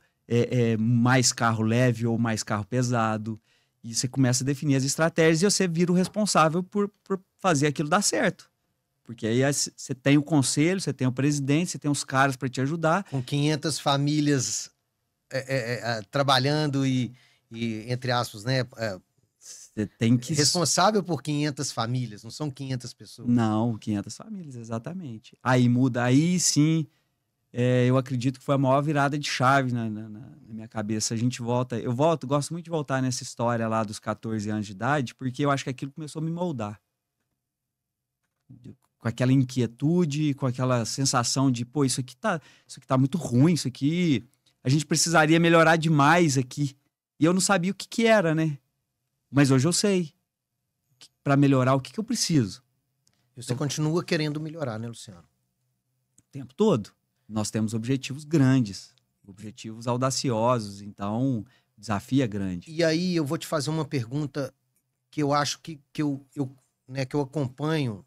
mais carro leve ou mais carro pesado. E você começa a definir as estratégias e você vira o responsável por fazer aquilo dar certo. Porque aí você tem o conselho, você tem o presidente, você tem os caras para te ajudar. Com 500 famílias trabalhando e, entre aspas, né? Você tem que... Responsável por 500 famílias, não são 500 pessoas. Não, 500 famílias, exatamente. Aí muda, aí sim... eu acredito que foi a maior virada de chave na minha cabeça. A gente gosto muito de voltar nessa história lá dos 14 anos de idade, porque eu acho que aquilo começou a me moldar. Com aquela inquietude, com aquela sensação de, pô, isso aqui tá muito ruim, isso aqui, a gente precisaria melhorar demais aqui. E eu não sabia o que era, né? Mas hoje eu sei. Para melhorar, o que eu preciso. E você continua querendo melhorar, né, Luciano? O tempo todo. Nós temos objetivos grandes, objetivos audaciosos, então o desafio é grande. E aí eu vou te fazer uma pergunta que eu acho que eu acompanho,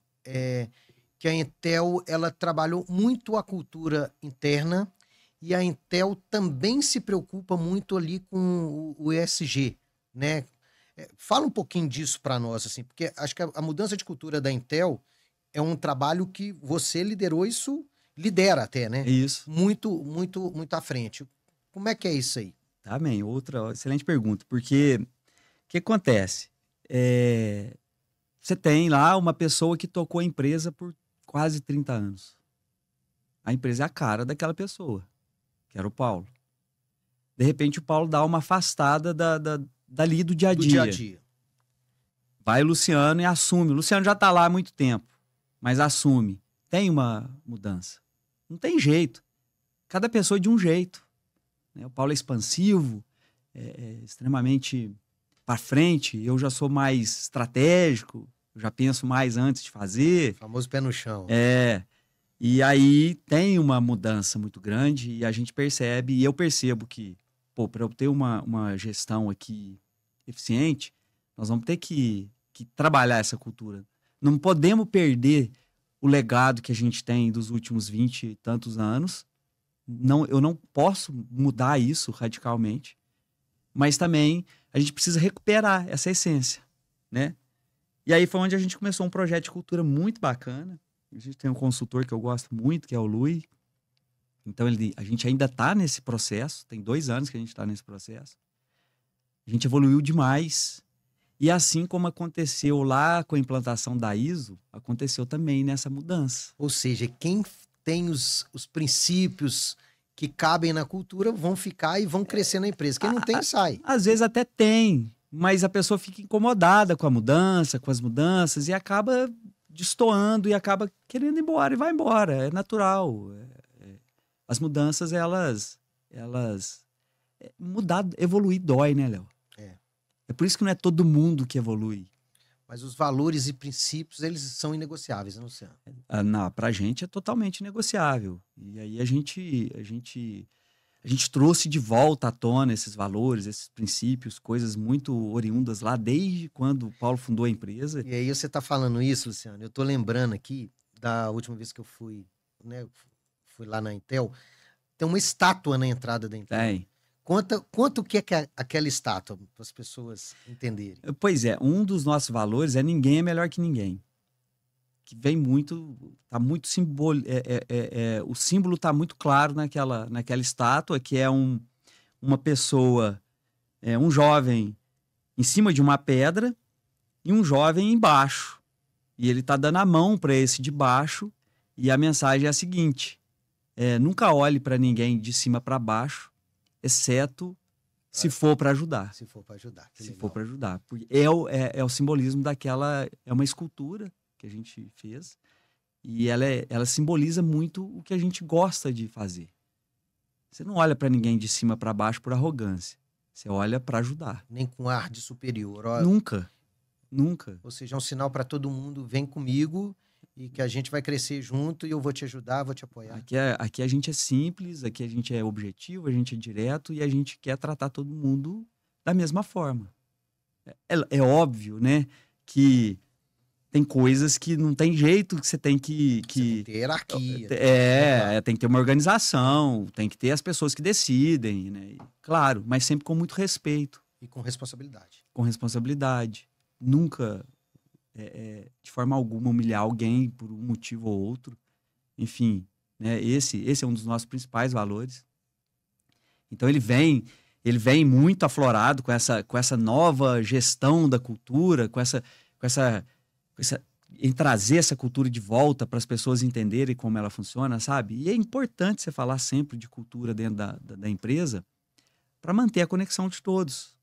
que a Intel ela trabalhou muito a cultura interna e a Intel também se preocupa muito ali com o ESG, né? Fala um pouquinho disso para nós, assim, porque acho que a mudança de cultura da Intel é um trabalho que você liderou isso... Lidera até, né? Isso. Muito, muito, muito à frente. Como é que é isso aí? Também, outra excelente pergunta. Porque o que acontece? Você tem lá uma pessoa que tocou a empresa por quase 30 anos. A empresa é a cara daquela pessoa, que era o Paulo. De repente, o Paulo dá uma afastada dali do dia a dia. Do dia a dia. Vai o Luciano e assume. O Luciano já está lá há muito tempo, mas assume. Tem uma mudança. Não tem jeito. Cada pessoa é de um jeito. O Paulo é expansivo, extremamente para frente. Eu já sou mais estratégico, eu já penso mais antes de fazer. O famoso pé no chão. E aí tem uma mudança muito grande e a gente percebe, e eu percebo que, para eu ter uma gestão aqui eficiente, nós vamos ter que trabalhar essa cultura. Não podemos perder o legado que a gente tem dos últimos 20 e tantos anos. Eu não posso mudar isso radicalmente, mas também a gente precisa recuperar essa essência, né? E aí foi onde a gente começou um projeto de cultura muito bacana. A gente tem um consultor que eu gosto muito, que é o Lui. Então a gente ainda está nesse processo, tem 2 anos que a gente está nesse processo. A gente evoluiu demais E assim como aconteceu lá com a implantação da ISO, aconteceu também nessa mudança. Ou seja, quem tem os princípios que cabem na cultura vão ficar e vão crescer na empresa. Quem não tem, sai. Às vezes até tem, mas a pessoa fica incomodada com a mudança, com as mudanças, e acaba destoando e acaba querendo ir embora e vai embora. É natural. As mudanças, elas mudar, evoluir dói, né, Léo? É por isso que não é todo mundo que evolui. Mas os valores e princípios, eles são inegociáveis, não, Luciano? Pra gente é totalmente negociável. E aí a gente trouxe de volta à tona esses valores, esses princípios, coisas muito oriundas lá desde quando o Paulo fundou a empresa. E aí você está falando isso, Luciano, eu estou lembrando aqui da última vez que eu fui, né, fui lá na Intel, tem uma estátua na entrada da Intel. Tem. Conta o que é aquela estátua, para as pessoas entenderem. Pois é, um dos nossos valores é ninguém é melhor que ninguém. Que vem muito, tá muito o símbolo está muito claro naquela estátua, que é uma pessoa, um jovem em cima de uma pedra e um jovem embaixo. E ele está dando a mão para esse de baixo, e a mensagem é a seguinte: nunca olhe para ninguém de cima para baixo, exceto se for para ajudar. Se for para ajudar. Se for para ajudar. Porque é o simbolismo daquela... É uma escultura que a gente fez. E ela simboliza muito o que a gente gosta de fazer. Você não olha para ninguém de cima para baixo por arrogância. Você olha para ajudar. Nem com ar de superior. Ó. Nunca. Nunca. Ou seja, é um sinal para todo mundo: vem comigo e que a gente vai crescer junto e eu vou te ajudar, vou te apoiar. Aqui a gente é simples, aqui a gente é objetivo, a gente é direto e a gente quer tratar todo mundo da mesma forma. É óbvio, né, que tem coisas que não tem jeito, que você tem que... Você tem que ter hierarquia. Tem que ter uma organização, tem que ter as pessoas que decidem, né? Claro, mas sempre com muito respeito. E com responsabilidade. Com responsabilidade. Nunca... de forma alguma humilhar alguém por um motivo ou outro. Enfim, né, esse é um dos nossos principais valores. Então ele vem muito aflorado com essa nova gestão da cultura, em trazer essa cultura de volta para as pessoas entenderem como ela funciona, sabe? E é importante você falar sempre de cultura dentro da empresa para manter a conexão de todos,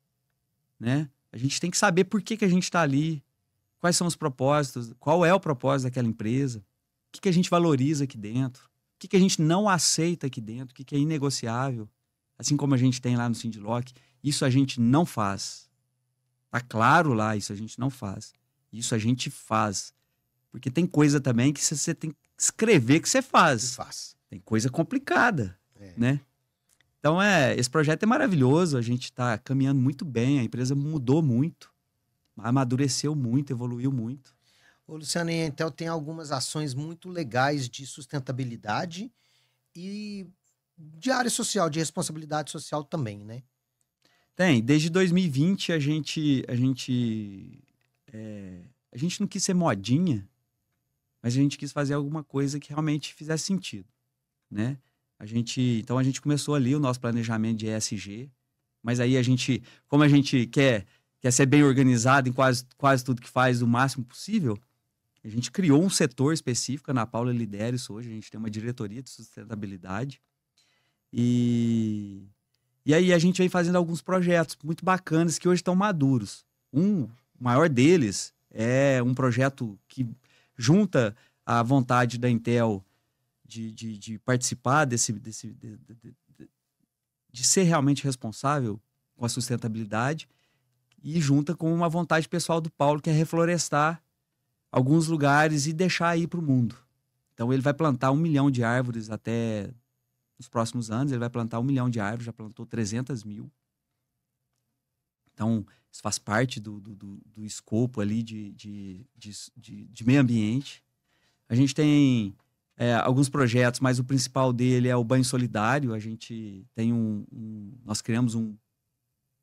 né? A gente tem que saber por que a gente está ali, quais são os propósitos, qual é o propósito daquela empresa, o que a gente valoriza aqui dentro, o que a gente não aceita aqui dentro, o que é inegociável. Assim como a gente tem lá no Sindlock, isso a gente não faz. Tá claro lá, isso a gente não faz. Isso a gente faz. Porque tem coisa também que você tem que escrever que você faz. Tem coisa complicada, né? Então, esse projeto é maravilhoso, a gente está caminhando muito bem, a empresa mudou muito, amadureceu muito, evoluiu muito. Ô, Luciano, a Intel tem algumas ações muito legais de sustentabilidade e de área social, de responsabilidade social também, né? Tem. Desde 2020 a gente não quis ser modinha, mas a gente quis fazer alguma coisa que realmente fizesse sentido, né? Então a gente começou ali o nosso planejamento de ESG, mas aí como a gente quer ser bem organizado em quase tudo que faz o máximo possível, a gente criou um setor específico, a Ana Paula lidera isso hoje, a gente tem uma diretoria de sustentabilidade. E aí a gente vem fazendo alguns projetos muito bacanas que hoje estão maduros. O maior deles é um projeto que junta a vontade da Intel de participar de ser realmente responsável com a sustentabilidade e junta com uma vontade pessoal do Paulo, que é reflorestar alguns lugares e deixar ir para o mundo. Então ele vai plantar 1 milhão de árvores até nos próximos anos, ele vai plantar 1 milhão de árvores, já plantou 300 mil. Então, isso faz parte do escopo ali de meio ambiente. A gente tem alguns projetos, mas o principal dele é o banho solidário. A gente tem nós criamos um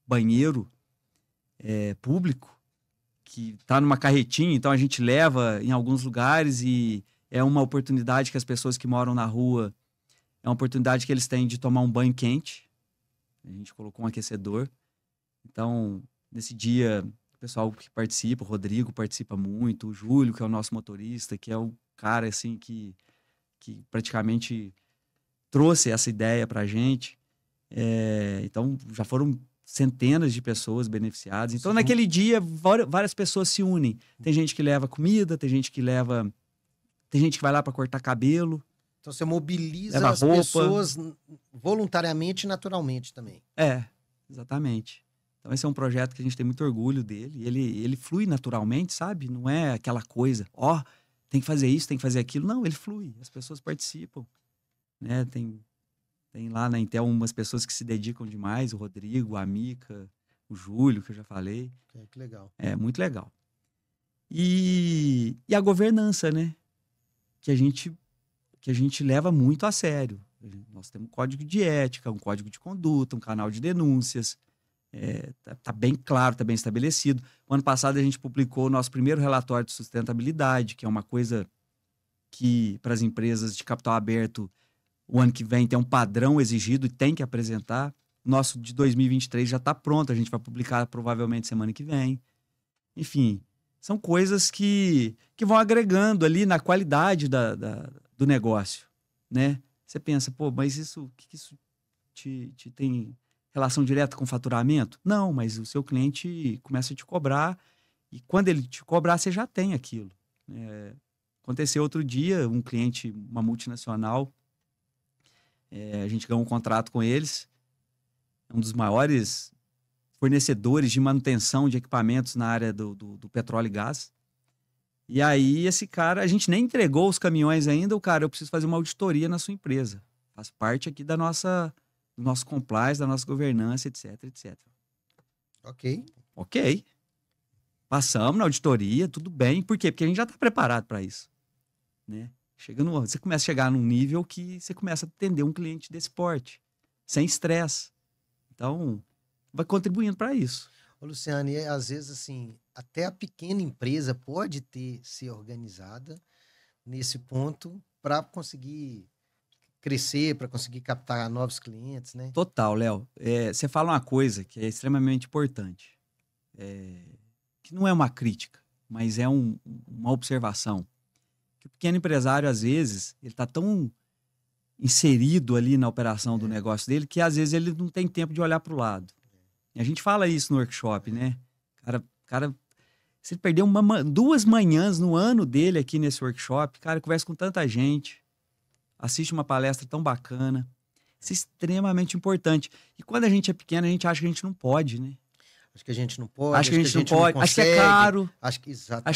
banheiro público que está numa carretinha, então a gente leva em alguns lugares e é uma oportunidade que as pessoas que moram na rua, é uma oportunidade que eles têm de tomar um banho quente. A gente colocou um aquecedor. Então, nesse dia, o pessoal que participa, o Rodrigo participa muito, o Júlio, que é o nosso motorista, que é o cara, assim, que praticamente trouxe essa ideia pra gente. Então, já foram centenas de pessoas beneficiadas. Então, naquele dia, várias pessoas se unem. Tem gente que leva comida, tem gente que vai lá para cortar cabelo. Então, você mobiliza as pessoas voluntariamente e naturalmente também. Exatamente. Então, esse é um projeto que a gente tem muito orgulho dele. Ele flui naturalmente, sabe? Não é aquela coisa, tem que fazer isso, tem que fazer aquilo. Não, ele flui. As pessoas participam. Né? Tem lá na Intel umas pessoas que se dedicam demais. O Rodrigo, a Mica, o Júlio, que eu já falei. Que legal. É muito legal. E a governança, né? Que a gente leva muito a sério. Nós temos um código de ética, um código de conduta, um canal de denúncias. Tá bem claro, tá bem estabelecido. O ano passado a gente publicou o nosso primeiro relatório de sustentabilidade, que é uma coisa que, para as empresas de capital aberto, o ano que vem tem um padrão exigido e tem que apresentar. O nosso de 2023 já está pronto, a gente vai publicar provavelmente semana que vem. Enfim, são coisas que vão agregando ali na qualidade do negócio, né? Você pensa, mas isso te tem relação direta com faturamento? Não, mas o seu cliente começa a te cobrar e quando ele te cobrar, você já tem aquilo. Aconteceu outro dia, um cliente, uma multinacional, a gente ganhou um contrato com eles, um dos maiores fornecedores de manutenção de equipamentos na área do petróleo e gás. E aí, esse cara, a gente nem entregou os caminhões ainda, eu preciso fazer uma auditoria na sua empresa. Faz parte aqui do nosso compliance, da nossa governança, etc, etc. Ok. Passamos na auditoria, tudo bem. Por quê? Porque a gente já está preparado para isso. Né? Você começa a chegar num nível que você começa a atender um cliente desse porte, sem estresse. Então, vai contribuindo para isso. Ô, Luciano, e às vezes, assim, até a pequena empresa pode ser organizada nesse ponto para conseguir crescer, para conseguir captar novos clientes, né? Total, Léo. Você fala uma coisa que é extremamente importante, que não é uma crítica, mas é uma observação. Que o pequeno empresário, às vezes, ele está tão inserido ali na operação do negócio dele que, às vezes, ele não tem tempo de olhar para o lado. E a gente fala isso no workshop, né? Cara, se ele perdeu 2 manhãs no ano dele aqui nesse workshop, cara, conversa com tanta gente, assiste uma palestra tão bacana. Isso é extremamente importante. E quando a gente é pequeno, a gente acha que a gente não pode, né? Acho que a gente não pode. Acho que a gente não pode. Acho que é caro. Acho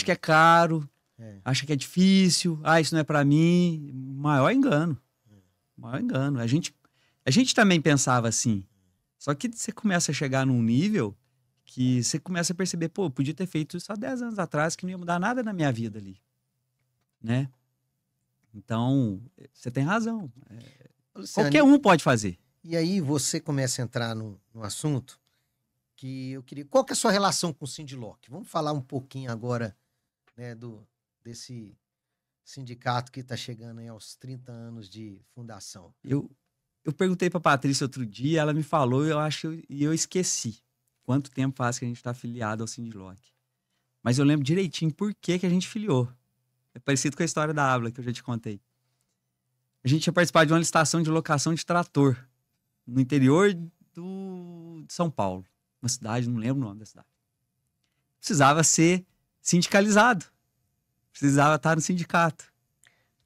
que é caro. Acha que é difícil. Isso não é para mim. Maior engano. Maior engano. A gente também pensava assim. Só que você começa a chegar num nível que você começa a perceber, eu podia ter feito isso há 10 anos atrás, que não ia mudar nada na minha vida ali. Né? Então, você tem razão. Luciano, qualquer um pode fazer. E aí você começa a entrar no assunto que eu queria... Qual que é a sua relação com o Sindiloc? Vamos falar um pouquinho agora, né, desse sindicato que está chegando aí aos 30 anos de fundação. Eu perguntei para a Patrícia outro dia, ela me falou, e eu esqueci quanto tempo faz que a gente está afiliado ao Sindiloc. Mas eu lembro direitinho por que a gente filiou. É parecido com a história da Abla, que eu já te contei. A gente ia participar de uma licitação de locação de trator no interior de São Paulo. Uma cidade, não lembro o nome da cidade. Precisava ser sindicalizado. Precisava estar no sindicato.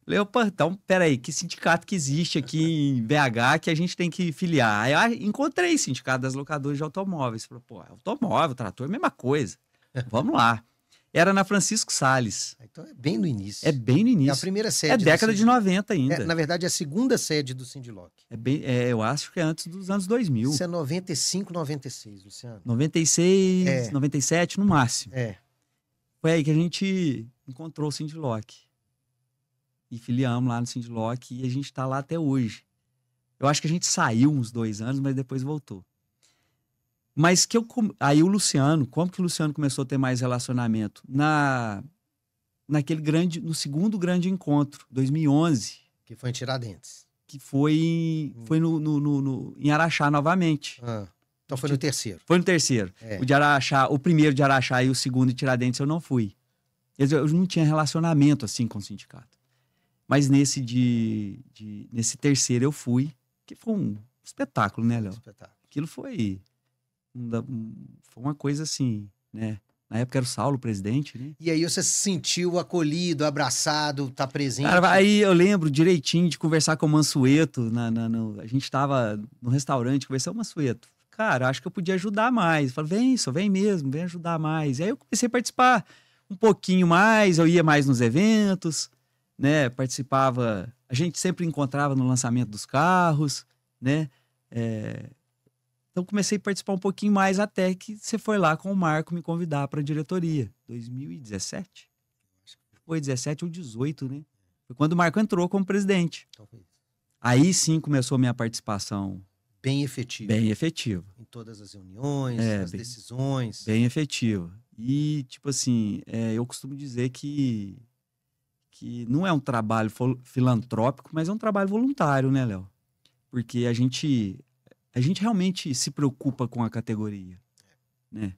Falei, então, peraí, que sindicato que existe aqui em BH que a gente tem que filiar? Aí eu encontrei sindicato das locadoras de automóveis. Falei, automóvel, trator, mesma coisa. Vamos lá. Era na Francisco Salles. Então é bem no início. É bem no início. É a primeira sede. É década de 90 ainda. Na verdade, é a segunda sede do Sindiloc. Eu acho que é antes dos anos 2000. Isso é 95, 96, Luciano. 96, 97 no máximo. Foi aí que a gente encontrou o Sindiloc. E filiamos lá no Sindiloc e a gente está lá até hoje. Eu acho que a gente saiu uns 2 anos, mas depois voltou. Mas aí o Luciano, como que o Luciano começou a ter mais relacionamento? No segundo grande encontro, 2011. Que foi em Tiradentes. Que foi em Araxá novamente. Então foi no terceiro. Foi no terceiro. O de Araxá, o primeiro de Araxá e o segundo de Tiradentes eu não fui. Eu não tinha relacionamento assim com o sindicato. Mas nesse terceiro eu fui, que foi um espetáculo, né, Léo? Aquilo foi uma coisa assim, né? Na época era o Saulo o presidente, né? E aí você se sentiu acolhido, abraçado, tá presente? Cara, aí eu lembro direitinho de conversar com o Mansueto. A gente tava no restaurante, conversando com o Mansueto. Cara, acho que eu podia ajudar mais. Eu falei, vem mesmo, vem ajudar mais. E aí eu comecei a participar um pouquinho mais, eu ia mais nos eventos, né? Participava, a gente sempre encontrava no lançamento dos carros, né? Então comecei a participar um pouquinho mais até que você foi lá com o Marco me convidar para a diretoria. 2017? Foi 17 ou 18, né? Foi quando o Marco entrou como presidente. Aí sim começou a minha participação. Bem efetiva. Bem efetiva. Em todas as reuniões, nas decisões. Bem efetiva. E, tipo assim, eu costumo dizer que não é um trabalho filantrópico, mas é um trabalho voluntário, né, Léo? Porque a gente realmente se preocupa com a categoria, né?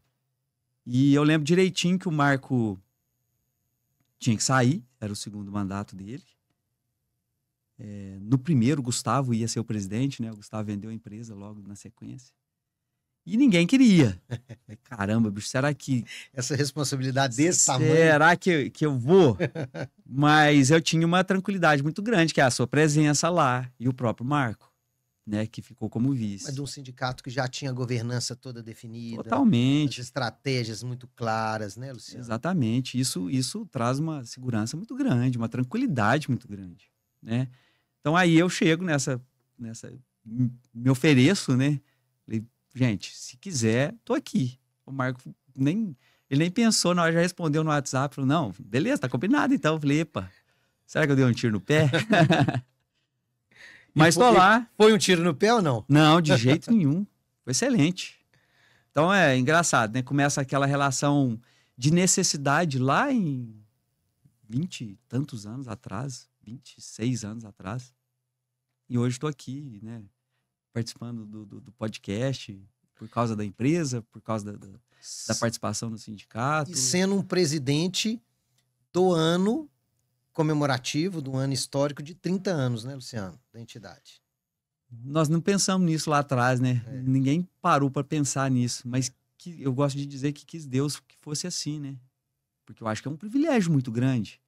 E eu lembro direitinho que o Marco tinha que sair, era o segundo mandato dele. No primeiro, o Gustavo ia ser o presidente, né? O Gustavo vendeu a empresa logo na sequência. E ninguém queria. Caramba, bicho, será que... Essa responsabilidade desse tamanho... Será que eu vou? Mas eu tinha uma tranquilidade muito grande, que é a sua presença lá e o próprio Marco, né, que ficou como vice. Mas de um sindicato que já tinha a governança toda definida. Totalmente. As estratégias muito claras, né, Luciano? Exatamente. Isso traz uma segurança muito grande, uma tranquilidade muito grande, né? Então aí eu chego nessa me ofereço, né? Falei, gente, se quiser, tô aqui. O Marco ele nem pensou, na hora já respondeu no WhatsApp, falou, não, beleza, tá combinado então. Eu falei, epa, será que eu dei um tiro no pé? Mas tô lá. Foi um tiro no pé ou não? Não, de jeito nenhum. Foi excelente. Então é engraçado, né? Começa aquela relação de necessidade lá em 20 e tantos anos atrás, 26 anos atrás. E hoje estou aqui, né? Participando do podcast por causa da empresa, por causa da participação no sindicato. E sendo um presidente do ano comemorativo, do ano histórico de 30 anos, né, Luciano? Da entidade. Nós não pensamos nisso lá atrás, né? Ninguém parou para pensar nisso. Mas eu gosto de dizer que quis Deus que fosse assim, né? Porque eu acho que é um privilégio muito grande,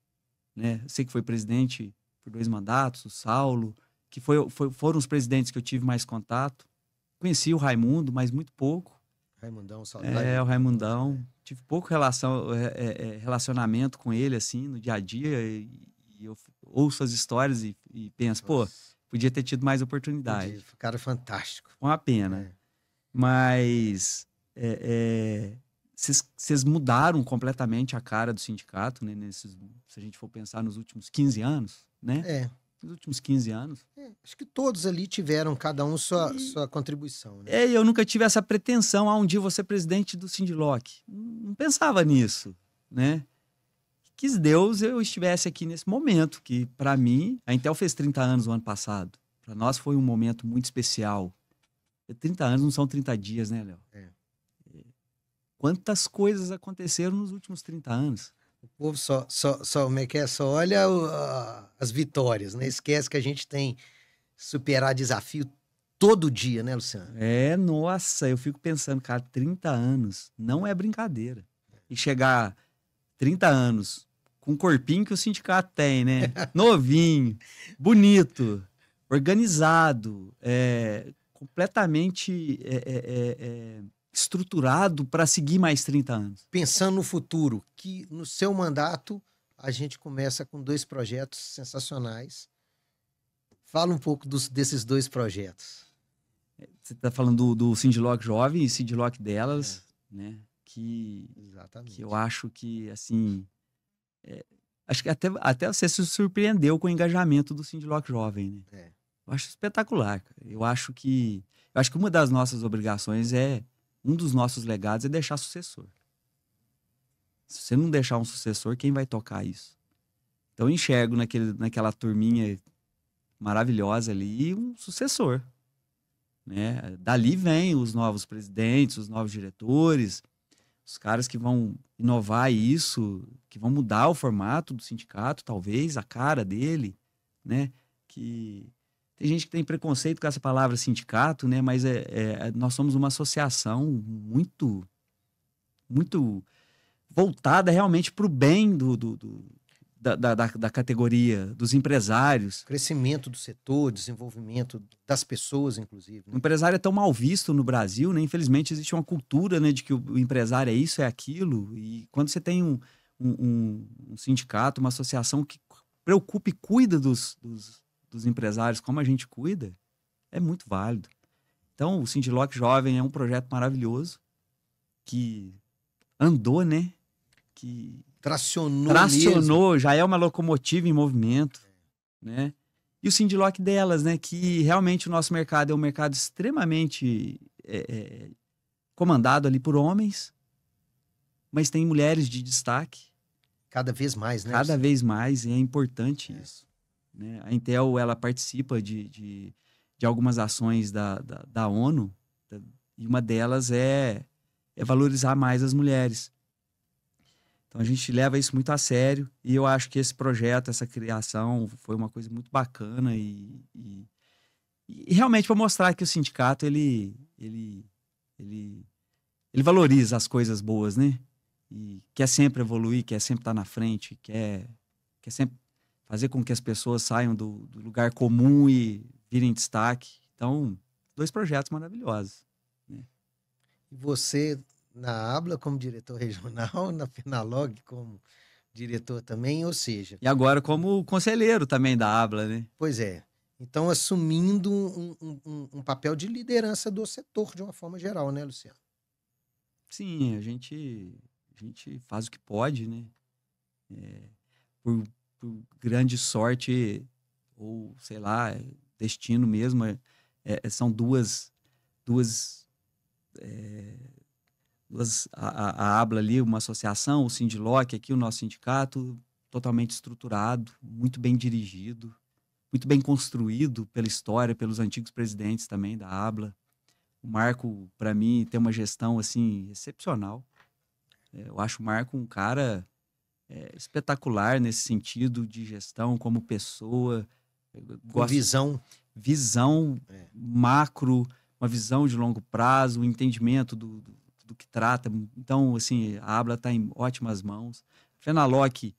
né? Eu sei que foi presidente por 2 mandatos, o Saulo, que foram os presidentes que eu tive mais contato. Conheci o Raimundo, mas muito pouco. Raimundão, saudade. O Raimundão. Tive pouco relacionamento com ele, assim, no dia a dia. E eu ouço as histórias e penso, pô, podia ter tido mais oportunidade. O cara é fantástico. Uma pena. Mas vocês mudaram completamente a cara do sindicato, né? Se a gente for pensar nos últimos 15 anos, né? Nos últimos 15 anos. Acho que todos ali tiveram, cada um, sua contribuição. Né? Eu nunca tive essa pretensão, um dia vou ser presidente do Sindiloc. Não pensava nisso, né? Quis Deus eu estivesse aqui nesse momento, que para mim, a Intel fez 30 anos no ano passado. Para nós foi um momento muito especial. 30 anos não são 30 dias, né, Léo? Quantas coisas aconteceram nos últimos 30 anos? O povo só olha as vitórias, né? Esquece que a gente tem superar desafio todo dia, né, Luciano? Nossa, eu fico pensando, cara, 30 anos não é brincadeira. E chegar 30 anos com o corpinho que o sindicato tem, né? Novinho, bonito, organizado, completamente estruturado para seguir mais 30 anos. Pensando no futuro, que no seu mandato a gente começa com 2 projetos sensacionais. Fala um pouco desses 2 projetos. Você está falando do Sindiloc Jovem e Sindiloc Delas, né? Exatamente. Que eu acho que, assim... acho que até você se surpreendeu com o engajamento do Sindiloc Jovem, né? Eu acho espetacular. Eu acho que uma das nossas obrigações um dos nossos legados é deixar sucessor. Se você não deixar um sucessor, quem vai tocar isso? Então eu enxergo naquela turminha maravilhosa ali um sucessor, né? Dali vem os novos presidentes, os novos diretores, os caras que vão inovar isso, que vão mudar o formato do sindicato, talvez, a cara dele, né? Que tem gente que tem preconceito com essa palavra sindicato, né? Mas nós somos uma associação muito voltada realmente para o bem da categoria, dos empresários. Crescimento do setor, desenvolvimento das pessoas, inclusive. Né? O empresário é tão mal visto no Brasil, né? Infelizmente existe uma cultura, né, de que o empresário é isso, é aquilo. E quando você tem um sindicato, uma associação que preocupa e cuida dos empresários como a gente cuida, é muito válido. Então, o Sindiloc Jovem é um projeto maravilhoso que andou, né? Que tracionou, já é uma locomotiva em movimento, né? E o Sindiloc delas, né? Que realmente o nosso mercado é um mercado extremamente comandado ali por homens, mas tem mulheres de destaque. Cada vez mais, né? Cada vez mais, e é importante isso. Né? A Intel, ela participa de algumas ações da ONU, e uma delas é valorizar mais as mulheres. Então a gente leva isso muito a sério, e eu acho que esse projeto, essa criação foi uma coisa muito bacana e realmente para mostrar que o sindicato ele valoriza as coisas boas, né? E quer sempre evoluir, quer sempre estar na frente, quer sempre fazer com que as pessoas saiam do lugar comum e virem destaque. Então, 2 projetos maravilhosos. Né? E você, na Abla, como diretor regional, na Finalog como diretor também, ou seja... E agora como conselheiro também da Abla, né? Pois é. Então, assumindo um papel de liderança do setor, de uma forma geral, né, Luciano? Sim, a gente faz o que pode, né? Por grande sorte, ou sei lá, destino mesmo, são duas a ABLA ali, uma associação, o Sindiloc aqui, o nosso sindicato, totalmente estruturado, muito bem dirigido, muito bem construído pela história, pelos antigos presidentes também da ABLA. O Marco, para mim, tem uma gestão assim excepcional. Eu acho o Marco um cara espetacular nesse sentido de gestão, como pessoa. Com visão macro, uma visão de longo prazo, um entendimento do que trata. Então, assim, a ABLA está em ótimas mãos. A Fenalog,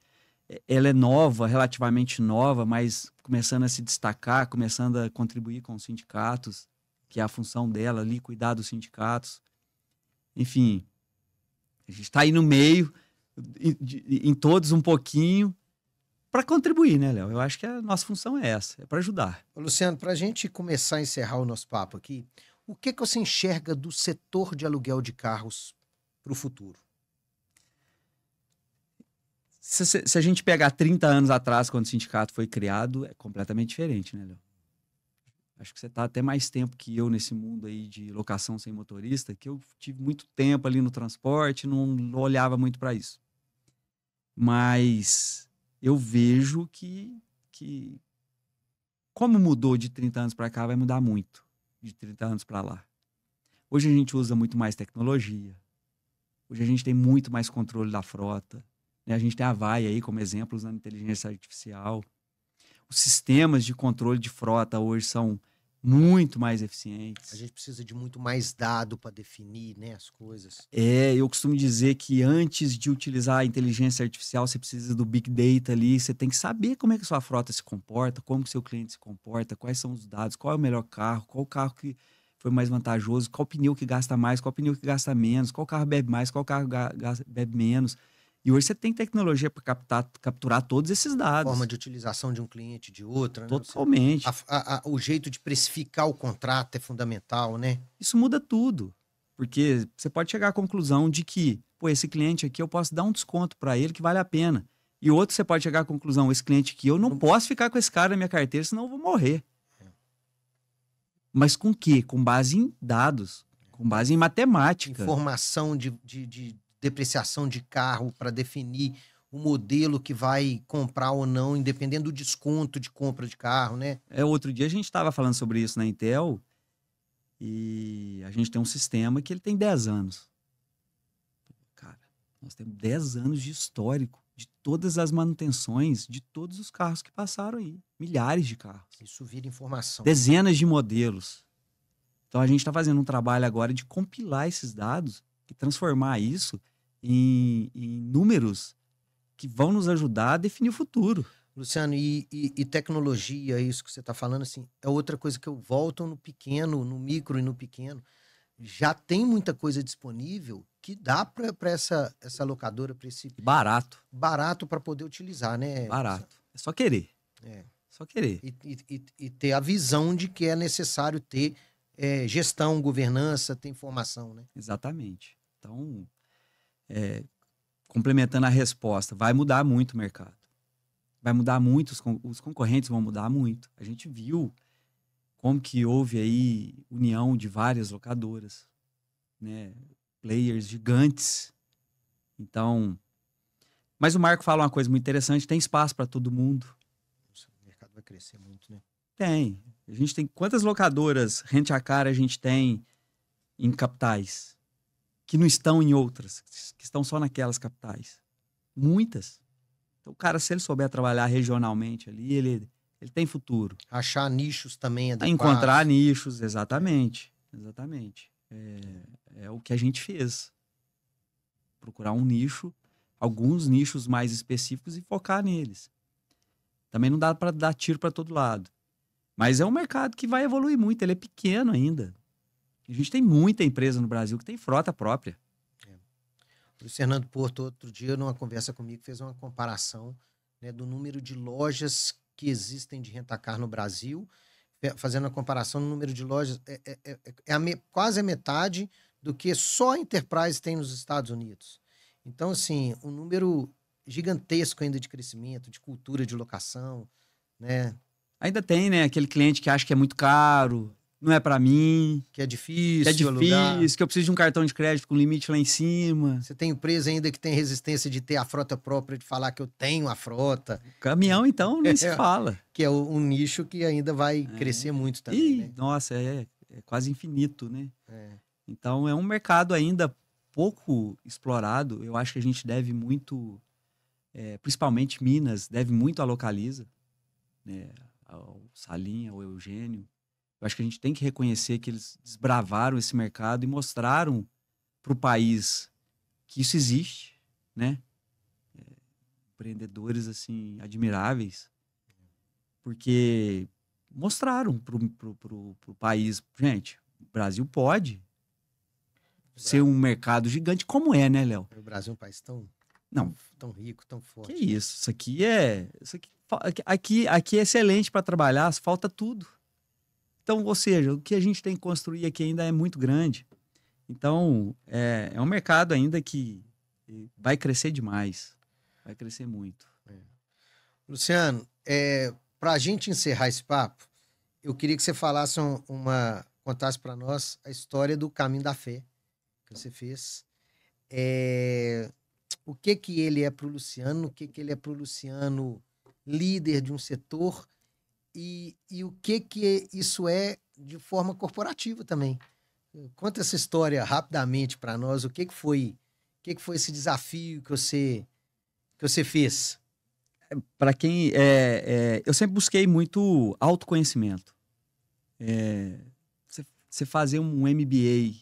ela é nova, relativamente nova, mas começando a se destacar, começando a contribuir com os sindicatos, que é a função dela ali, cuidar dos sindicatos. Enfim, a gente está aí no meio, em todos um pouquinho, para contribuir, né, Léo? Eu acho que a nossa função é essa, é para ajudar. Luciano, para a gente começar a encerrar o nosso papo aqui, o que você enxerga do setor de aluguel de carros para o futuro? Se a gente pegar 30 anos atrás, quando o sindicato foi criado, é completamente diferente, né, Léo? Acho que você está até mais tempo que eu nesse mundo aí de locação sem motorista, que eu tive muito tempo ali no transporte, não olhava muito para isso. Mas eu vejo que como mudou de 30 anos para cá, vai mudar muito de 30 anos para lá. Hoje a gente usa muito mais tecnologia. Hoje a gente tem muito mais controle da frota. Né? A gente tem a Vai aí como exemplo, usando inteligência artificial. Os sistemas de controle de frota hoje são muito mais eficientes. A gente precisa de muito mais dado para definir, né, as coisas. Eu costumo dizer que antes de utilizar a inteligência artificial, você precisa do Big Data ali, você tem que saber como é que a sua frota se comporta, como que o seu cliente se comporta, quais são os dados, qual é o melhor carro, qual o carro que foi mais vantajoso, qual pneu que gasta mais, qual pneu que gasta menos, qual carro bebe mais, qual carro bebe menos. E hoje você tem tecnologia para capturar todos esses dados. Forma de utilização de um cliente, de outra. Totalmente. Né? O jeito de precificar o contrato é fundamental, né? Isso muda tudo. Porque você pode chegar à conclusão de que, esse cliente aqui eu posso dar um desconto para ele que vale a pena. E outro você pode chegar à conclusão, esse cliente aqui eu não posso ficar com esse cara na minha carteira, senão eu vou morrer. Mas com quê? Com base em dados, com base em matemática. Informação de depreciação de carro para definir o modelo que vai comprar ou não, independendo do desconto de compra de carro, né? Outro dia a gente estava falando sobre isso na Intel E a gente tem um sistema que ele tem 10 anos. Cara, nós temos 10 anos de histórico de todas as manutenções de todos os carros que passaram aí. Milhares de carros. Isso vira informação. Dezenas de modelos. Então a gente está fazendo um trabalho agora de compilar esses dados e transformar isso em números que vão nos ajudar a definir o futuro. Luciano, e tecnologia, isso que você está falando, assim, é outra coisa que eu volto no pequeno, no micro e no pequeno. Já tem muita coisa disponível que dá para essa locadora, para esse... Barato. Barato para poder utilizar, né? Barato. É só querer. É. Só querer. E ter a visão de que é necessário ter gestão, governança, ter informação, né? Exatamente. Então, complementando a resposta, vai mudar muito o mercado. Vai mudar muito, os concorrentes vão mudar muito. A gente viu como que houve aí união de várias locadoras, né? Players gigantes. Então, mas o Marco fala uma coisa muito interessante, tem espaço para todo mundo. O mercado vai crescer muito, né? Tem. A gente tem quantas locadoras rent-a-car a gente tem em capitais que não estão em outras, que estão só naquelas capitais? Muitas. Então, o cara, se ele souber trabalhar regionalmente ali, ele tem futuro. Achar nichos também adequados. Encontrar nichos, exatamente. Exatamente. É o que a gente fez. Procurar um nicho, alguns nichos mais específicos e focar neles. Também não dá para dar tiro para todo lado. Mas é um mercado que vai evoluir muito, ele é pequeno ainda. A gente tem muita empresa no Brasil que tem frota própria. O Luiz Fernando Porto, outro dia, numa conversa comigo, fez uma comparação, né, do número de lojas que existem de rent-a-car no Brasil, fazendo a comparação no número de lojas, quase a metade do que só a Enterprise tem nos Estados Unidos. Então, assim, um número gigantesco ainda de crescimento, de cultura de locação, né? Ainda tem, né, aquele cliente que acha que é muito caro, não é para mim. Que é difícil alugar. Que eu preciso de um cartão de crédito com limite lá em cima. Você tem empresa ainda que tem resistência de ter a frota própria, de falar que eu tenho a frota. Caminhão, então, nem se fala. Que é um nicho que ainda vai crescer muito também, né? Nossa, é quase infinito, né? Então, é um mercado ainda pouco explorado. Eu acho que a gente deve muito, principalmente Minas, deve muito à Localiza, né? Ao Salinha, ao Eugênio. Eu acho que a gente tem que reconhecer que eles desbravaram esse mercado e mostraram para o país que isso existe, né? Empreendedores, assim, admiráveis. Porque mostraram pro país, gente, o Brasil pode ser um mercado gigante, como é, né, Léo? O Brasil é um país tão rico, tão forte. Que isso? Aqui é excelente para trabalhar, falta tudo. Então, ou seja, o que a gente tem que construir aqui ainda é muito grande. Então, é um mercado ainda que vai crescer demais. Vai crescer muito. Luciano, para a gente encerrar esse papo, eu queria que você falasse contasse para nós a história do Caminho da Fé que você fez. O que ele é para o Luciano, o que ele é para o Luciano líder de um setor e o que isso é de forma corporativa também. Conta essa história rapidamente para nós, o que foi esse desafio que você fez? Para quem eu sempre busquei muito autoconhecimento. Você fazer um MBA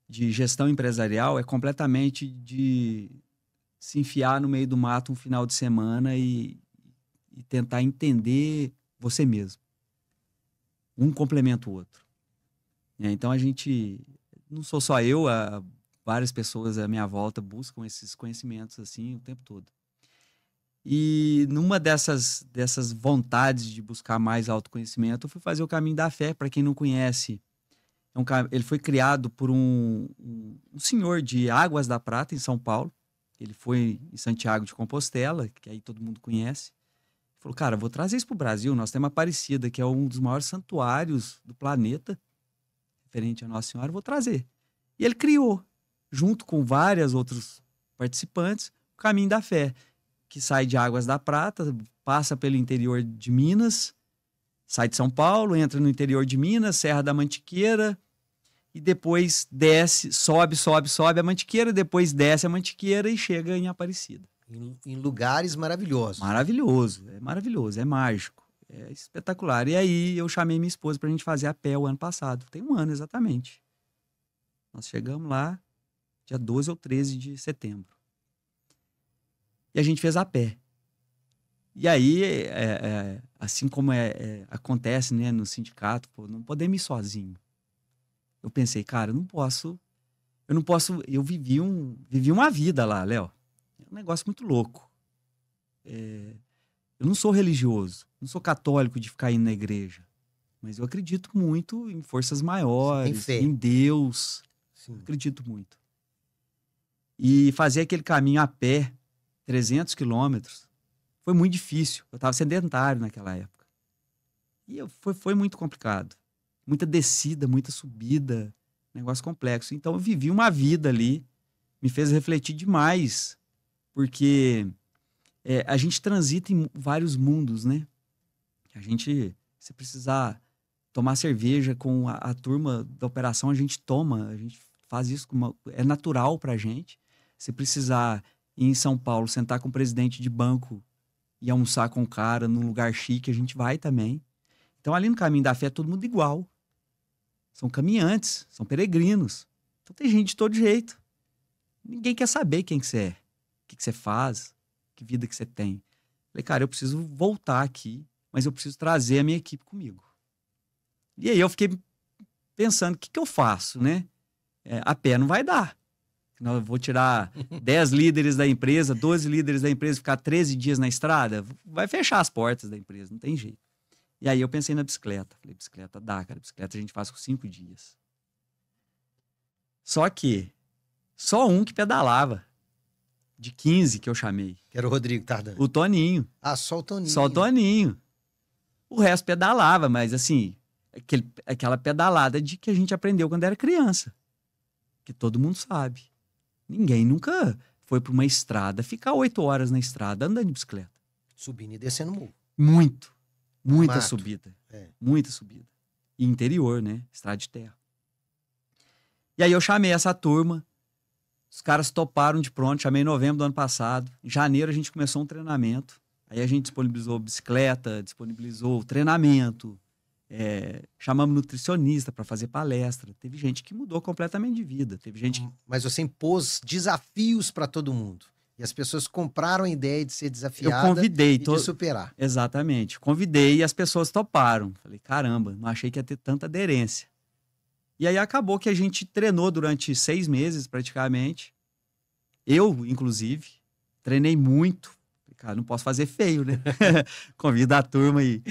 de gestão empresarial é completamente de se enfiar no meio do mato um final de semana e tentar entender você mesmo. Um complementa o outro. Então a gente, não sou só eu, várias pessoas à minha volta buscam esses conhecimentos assim o tempo todo. E numa dessas vontades de buscar mais autoconhecimento, eu fui fazer o Caminho da Fé. Para quem não conhece, ele foi criado por um senhor de Águas da Prata, em São Paulo. Ele foi em Santiago de Compostela, que aí todo mundo conhece. Ele falou, cara, vou trazer isso para o Brasil. Nós temos a Aparecida, que é um dos maiores santuários do planeta, referente a Nossa Senhora, vou trazer. E ele criou, junto com vários outros participantes, o Caminho da Fé, que sai de Águas da Prata, passa pelo interior de Minas, sai de São Paulo, entra no interior de Minas, Serra da Mantiqueira, e depois desce, sobe a Mantiqueira, depois desce a Mantiqueira e chega em Aparecida. Em lugares maravilhosos. Maravilhoso, é mágico, é espetacular. E aí eu chamei minha esposa pra gente fazer a pé o ano passado. Tem um ano exatamente. Nós chegamos lá dia 12 ou 13 de setembro. E a gente fez a pé. E aí, assim como acontece, né, no sindicato, pô, não podemos ir sozinho. Eu pensei, cara, eu não posso, eu vivi uma vida lá, Léo. É um negócio muito louco. Eu não sou religioso, não sou católico de ficar indo na igreja, mas eu acredito muito em forças maiores, em Deus. Sim. Acredito muito. E fazer aquele caminho a pé, 300 quilômetros, foi muito difícil. Eu estava sedentário naquela época. E foi muito complicado. Muita descida, muita subida, negócio complexo. Então eu vivi uma vida ali, me fez refletir demais, porque a gente transita em vários mundos, né? Se precisar tomar cerveja com a turma da operação, a gente toma, a gente faz isso, é natural pra gente. Se precisar ir em São Paulo, sentar com o presidente de banco e almoçar com o cara num lugar chique, a gente vai também. Então ali no Caminho da Fé é todo mundo igual. São caminhantes, são peregrinos. Então tem gente de todo jeito. Ninguém quer saber quem que você é, o que você faz, que vida que você tem. Falei, cara, eu preciso voltar aqui, mas eu preciso trazer a minha equipe comigo. E aí eu fiquei pensando, o que eu faço, né? A pé não vai dar. Eu vou tirar 10 líderes da empresa, 12 líderes da empresa, ficar 13 dias na estrada, vai fechar as portas da empresa, não tem jeito. E aí eu pensei na bicicleta. Falei, bicicleta dá, cara. Bicicleta a gente faz com 5 dias. Só que só um que pedalava. De 15 que eu chamei. Que era o Rodrigo Tardan. O Toninho. Ah, só o Toninho. Só o Toninho. O resto pedalava, mas assim, aquela pedalada de que a gente aprendeu quando era criança. Que todo mundo sabe. Ninguém nunca foi para uma estrada, ficar 8 horas na estrada andando de bicicleta. Subindo e descendo morro. Muita Mato. subida. Muita subida. E interior, né? Estrada de terra. E aí eu chamei essa turma. Os caras toparam de pronto. Chamei em novembro do ano passado. Em janeiro a gente começou um treinamento. Aí a gente disponibilizou bicicleta, disponibilizou treinamento. Chamamos nutricionista para fazer palestra. Teve gente que mudou completamente de vida. Teve gente. Mas você impôs desafios para todo mundo. E as pessoas compraram a ideia de ser desafiada. Eu convidei de superar. Exatamente. Convidei e as pessoas toparam. Falei, caramba, não achei que ia ter tanta aderência. E aí acabou que a gente treinou durante 6 meses, praticamente. Eu, inclusive, treinei muito. Falei, cara, não posso fazer feio, né? Convida a turma aí.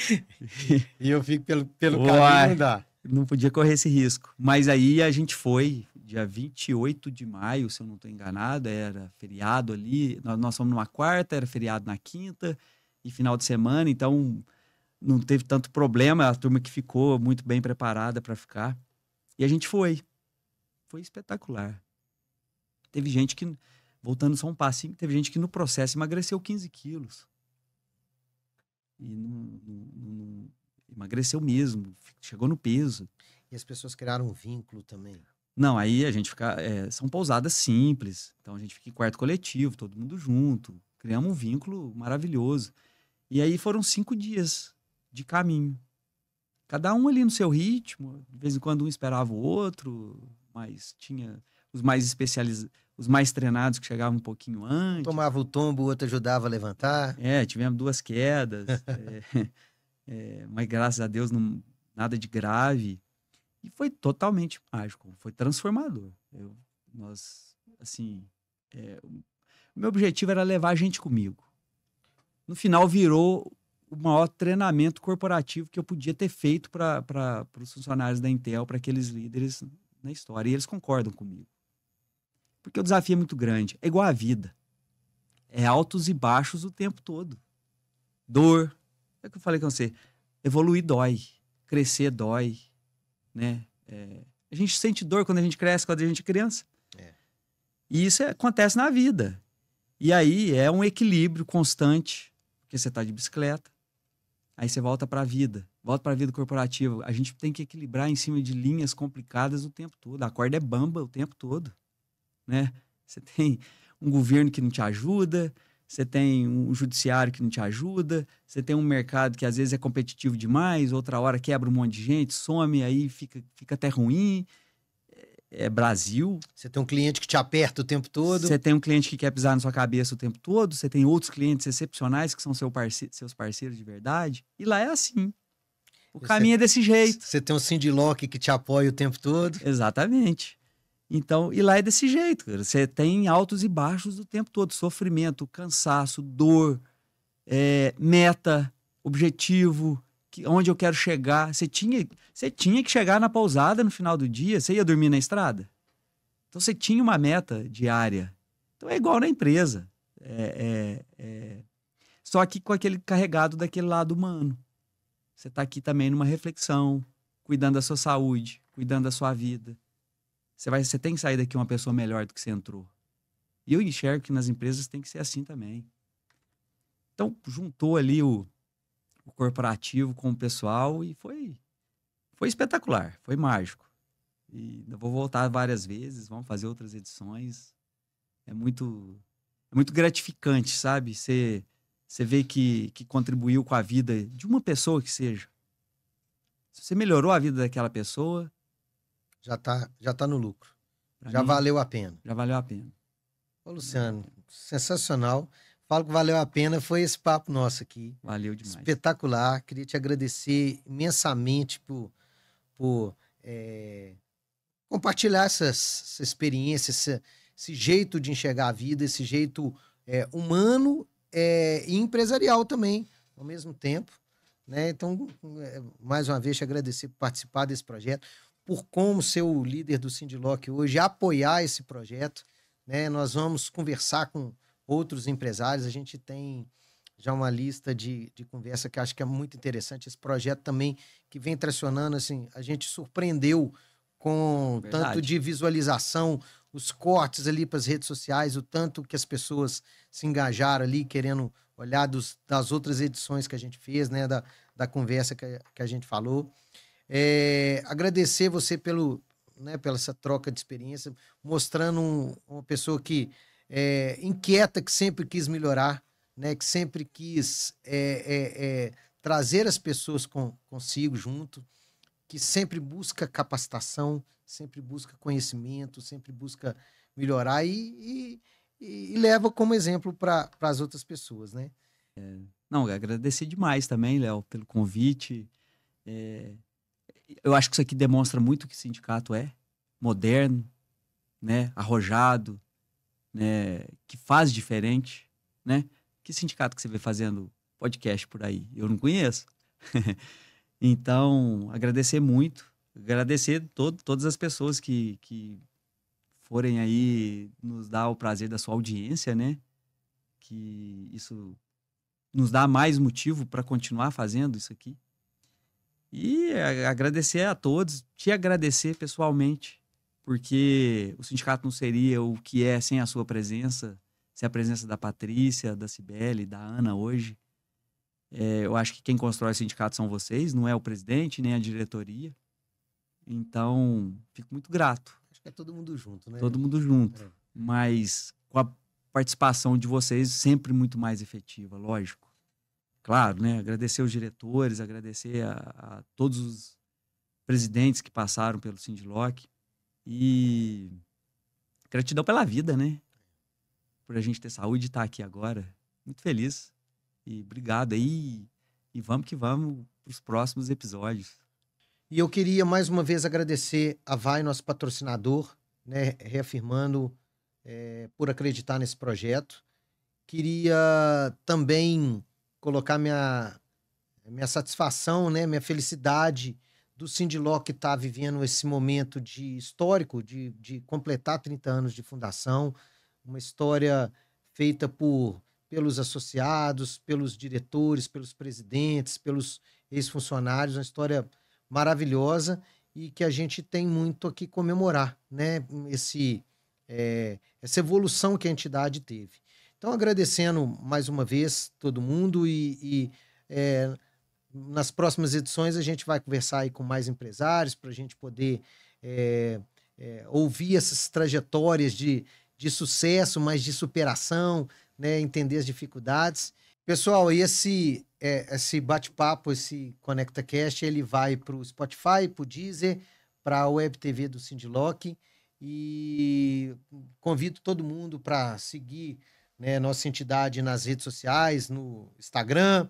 E eu fico pelo caminho, não dá. Não podia correr esse risco. Mas aí a gente foi, dia 28 de maio, se eu não estou enganado, era feriado ali. Nós fomos numa quarta, era feriado na quinta e final de semana, então não teve tanto problema. A turma que ficou muito bem preparada para ficar. E a gente foi. Foi espetacular. Teve gente que, voltando só um passinho, teve gente que no processo emagreceu 15 quilos. E não emagreceu mesmo, chegou no peso. E as pessoas criaram um vínculo também. Não, aí a gente fica... são pousadas simples, então a gente fica em quarto coletivo, todo mundo junto. Criamos um vínculo maravilhoso. E aí foram 5 dias de caminho. Cada um ali no seu ritmo, de vez em quando um esperava o outro, mas tinha os mais especializados, os mais treinados que chegavam um pouquinho antes. Tomava o tombo, o outro ajudava a levantar. Tivemos 2 quedas, mas graças a Deus nada de grave. E foi totalmente mágico, foi transformador. O meu objetivo era levar a gente comigo. No final virou o maior treinamento corporativo que eu podia ter feito para os funcionários da Intel, para aqueles líderes na história. E eles concordam comigo. Porque o desafio é muito grande. É igual a vida. É altos e baixos o tempo todo. Dor. É o que eu falei com você. Evoluir dói. Crescer dói. Né? A gente sente dor quando a gente cresce, quando a gente é criança. E isso acontece na vida. E aí é um equilíbrio constante. Porque você está de bicicleta. Aí você volta para a vida. Volto para a vida corporativa. A gente tem que equilibrar em cima de linhas complicadas o tempo todo. A corda é bamba o tempo todo, né? Você tem um governo que não te ajuda, você tem um judiciário que não te ajuda, você tem um mercado que às vezes é competitivo demais, outra hora quebra um monte de gente, some, aí fica até ruim. É Brasil. Você tem um cliente que te aperta o tempo todo. Você tem um cliente que quer pisar na sua cabeça o tempo todo. Você tem outros clientes excepcionais que são seus parceiros de verdade. E lá é assim. O caminho é desse jeito. Você tem um Sindilock que te apoia o tempo todo. Exatamente. Então, e lá é desse jeito, cara. Você tem altos e baixos o tempo todo. Sofrimento, cansaço, dor, meta, objetivo, onde eu quero chegar. Você tinha que chegar na pousada no final do dia. Você ia dormir na estrada. Então, você tinha uma meta diária. Então, é igual na empresa. Só que com aquele carregado daquele lado humano. Você está aqui também numa reflexão, cuidando da sua saúde, cuidando da sua vida. Você tem que sair daqui uma pessoa melhor do que você entrou. E eu enxergo que nas empresas tem que ser assim também. Então, juntou ali o corporativo com o pessoal e foi espetacular, foi mágico. E eu vou voltar várias vezes, vamos fazer outras edições. É muito gratificante, sabe? Você vê que contribuiu com a vida de uma pessoa que seja. Se você melhorou a vida daquela pessoa... Já tá no lucro. Já mim, valeu a pena. Já valeu a pena. Ô, Luciano, sensacional. Falo que valeu a pena, foi esse papo nosso aqui. Valeu demais. Espetacular. Queria te agradecer imensamente por compartilhar essa experiência, esse jeito de enxergar a vida, esse jeito humano e empresarial também, ao mesmo tempo. Né? Então, mais uma vez, te agradecer por participar desse projeto, por como ser o líder do Sindilock hoje, apoiar esse projeto. Né? Nós vamos conversar com outros empresários, a gente tem já uma lista de conversa que acho que é muito interessante. Esse projeto também que vem tracionando, assim, a gente surpreendeu com tanto de visualização, os cortes ali para as redes sociais, o tanto que as pessoas se engajaram ali, querendo olhar das outras edições que a gente fez, né, da conversa que a gente falou. Agradecer você pela essa troca de experiência, mostrando uma pessoa que inquieta, que sempre quis melhorar, né, que sempre quis trazer as pessoas consigo junto, que sempre busca capacitação, sempre busca conhecimento, sempre busca melhorar e leva como exemplo para as outras pessoas, né? Não, agradecer demais também, Léo, pelo convite. Eu acho que isso aqui demonstra muito que o sindicato é moderno, né, arrojado, né, que faz diferente, né? Que sindicato que você vê fazendo podcast por aí? Eu não conheço. Então, agradecer muito, agradecer todas as pessoas que forem aí nos dar o prazer da sua audiência, né? Que isso nos dá mais motivo para continuar fazendo isso aqui. E agradecer a todos, te agradecer pessoalmente, porque o sindicato não seria o que é sem a sua presença, sem a presença da Patrícia, da Cibele, da Ana hoje. Eu acho que quem constrói o sindicato são vocês, não é o presidente, nem a diretoria. Então, fico muito grato. Acho que é todo mundo junto, né? Todo mundo junto. Mas com a participação de vocês sempre muito mais efetiva, lógico. Claro, né? Agradecer os diretores, agradecer a todos os presidentes que passaram pelo Sindilock. E gratidão pela vida, né? Por a gente ter saúde e estar aqui agora. Muito feliz. E obrigado aí. E vamos que vamos para os próximos episódios. E eu queria mais uma vez agradecer a Vai, nosso patrocinador, né, reafirmando por acreditar nesse projeto. Queria também colocar minha satisfação, né, minha felicidade do Sindilock estar vivendo esse momento histórico de completar 30 anos de fundação, uma história feita pelos associados, pelos diretores, pelos presidentes, pelos ex-funcionários, uma história maravilhosa e que a gente tem muito aqui comemorar, né? Essa evolução que a entidade teve. Então, agradecendo mais uma vez todo mundo nas próximas edições a gente vai conversar aí com mais empresários para a gente poder ouvir essas trajetórias de sucesso, mas de superação, né? Entender as dificuldades. Pessoal, esse bate-papo, esse ConectaCast, ele vai para o Spotify, para o Deezer, para a Web TV do SindLock, e convido todo mundo para seguir, né, nossa entidade nas redes sociais, no Instagram,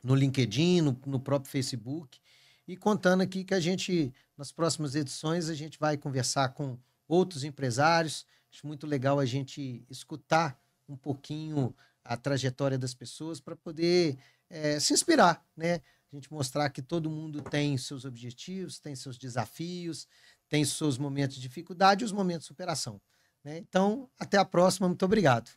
no LinkedIn, no próprio Facebook, e contando aqui que a gente, nas próximas edições, a gente vai conversar com outros empresários. Acho muito legal a gente escutar um pouquinho a trajetória das pessoas para poder se inspirar, né? A gente mostrar que todo mundo tem seus objetivos, tem seus desafios, tem seus momentos de dificuldade e os momentos de superação, né? Então, até a próxima. Muito obrigado.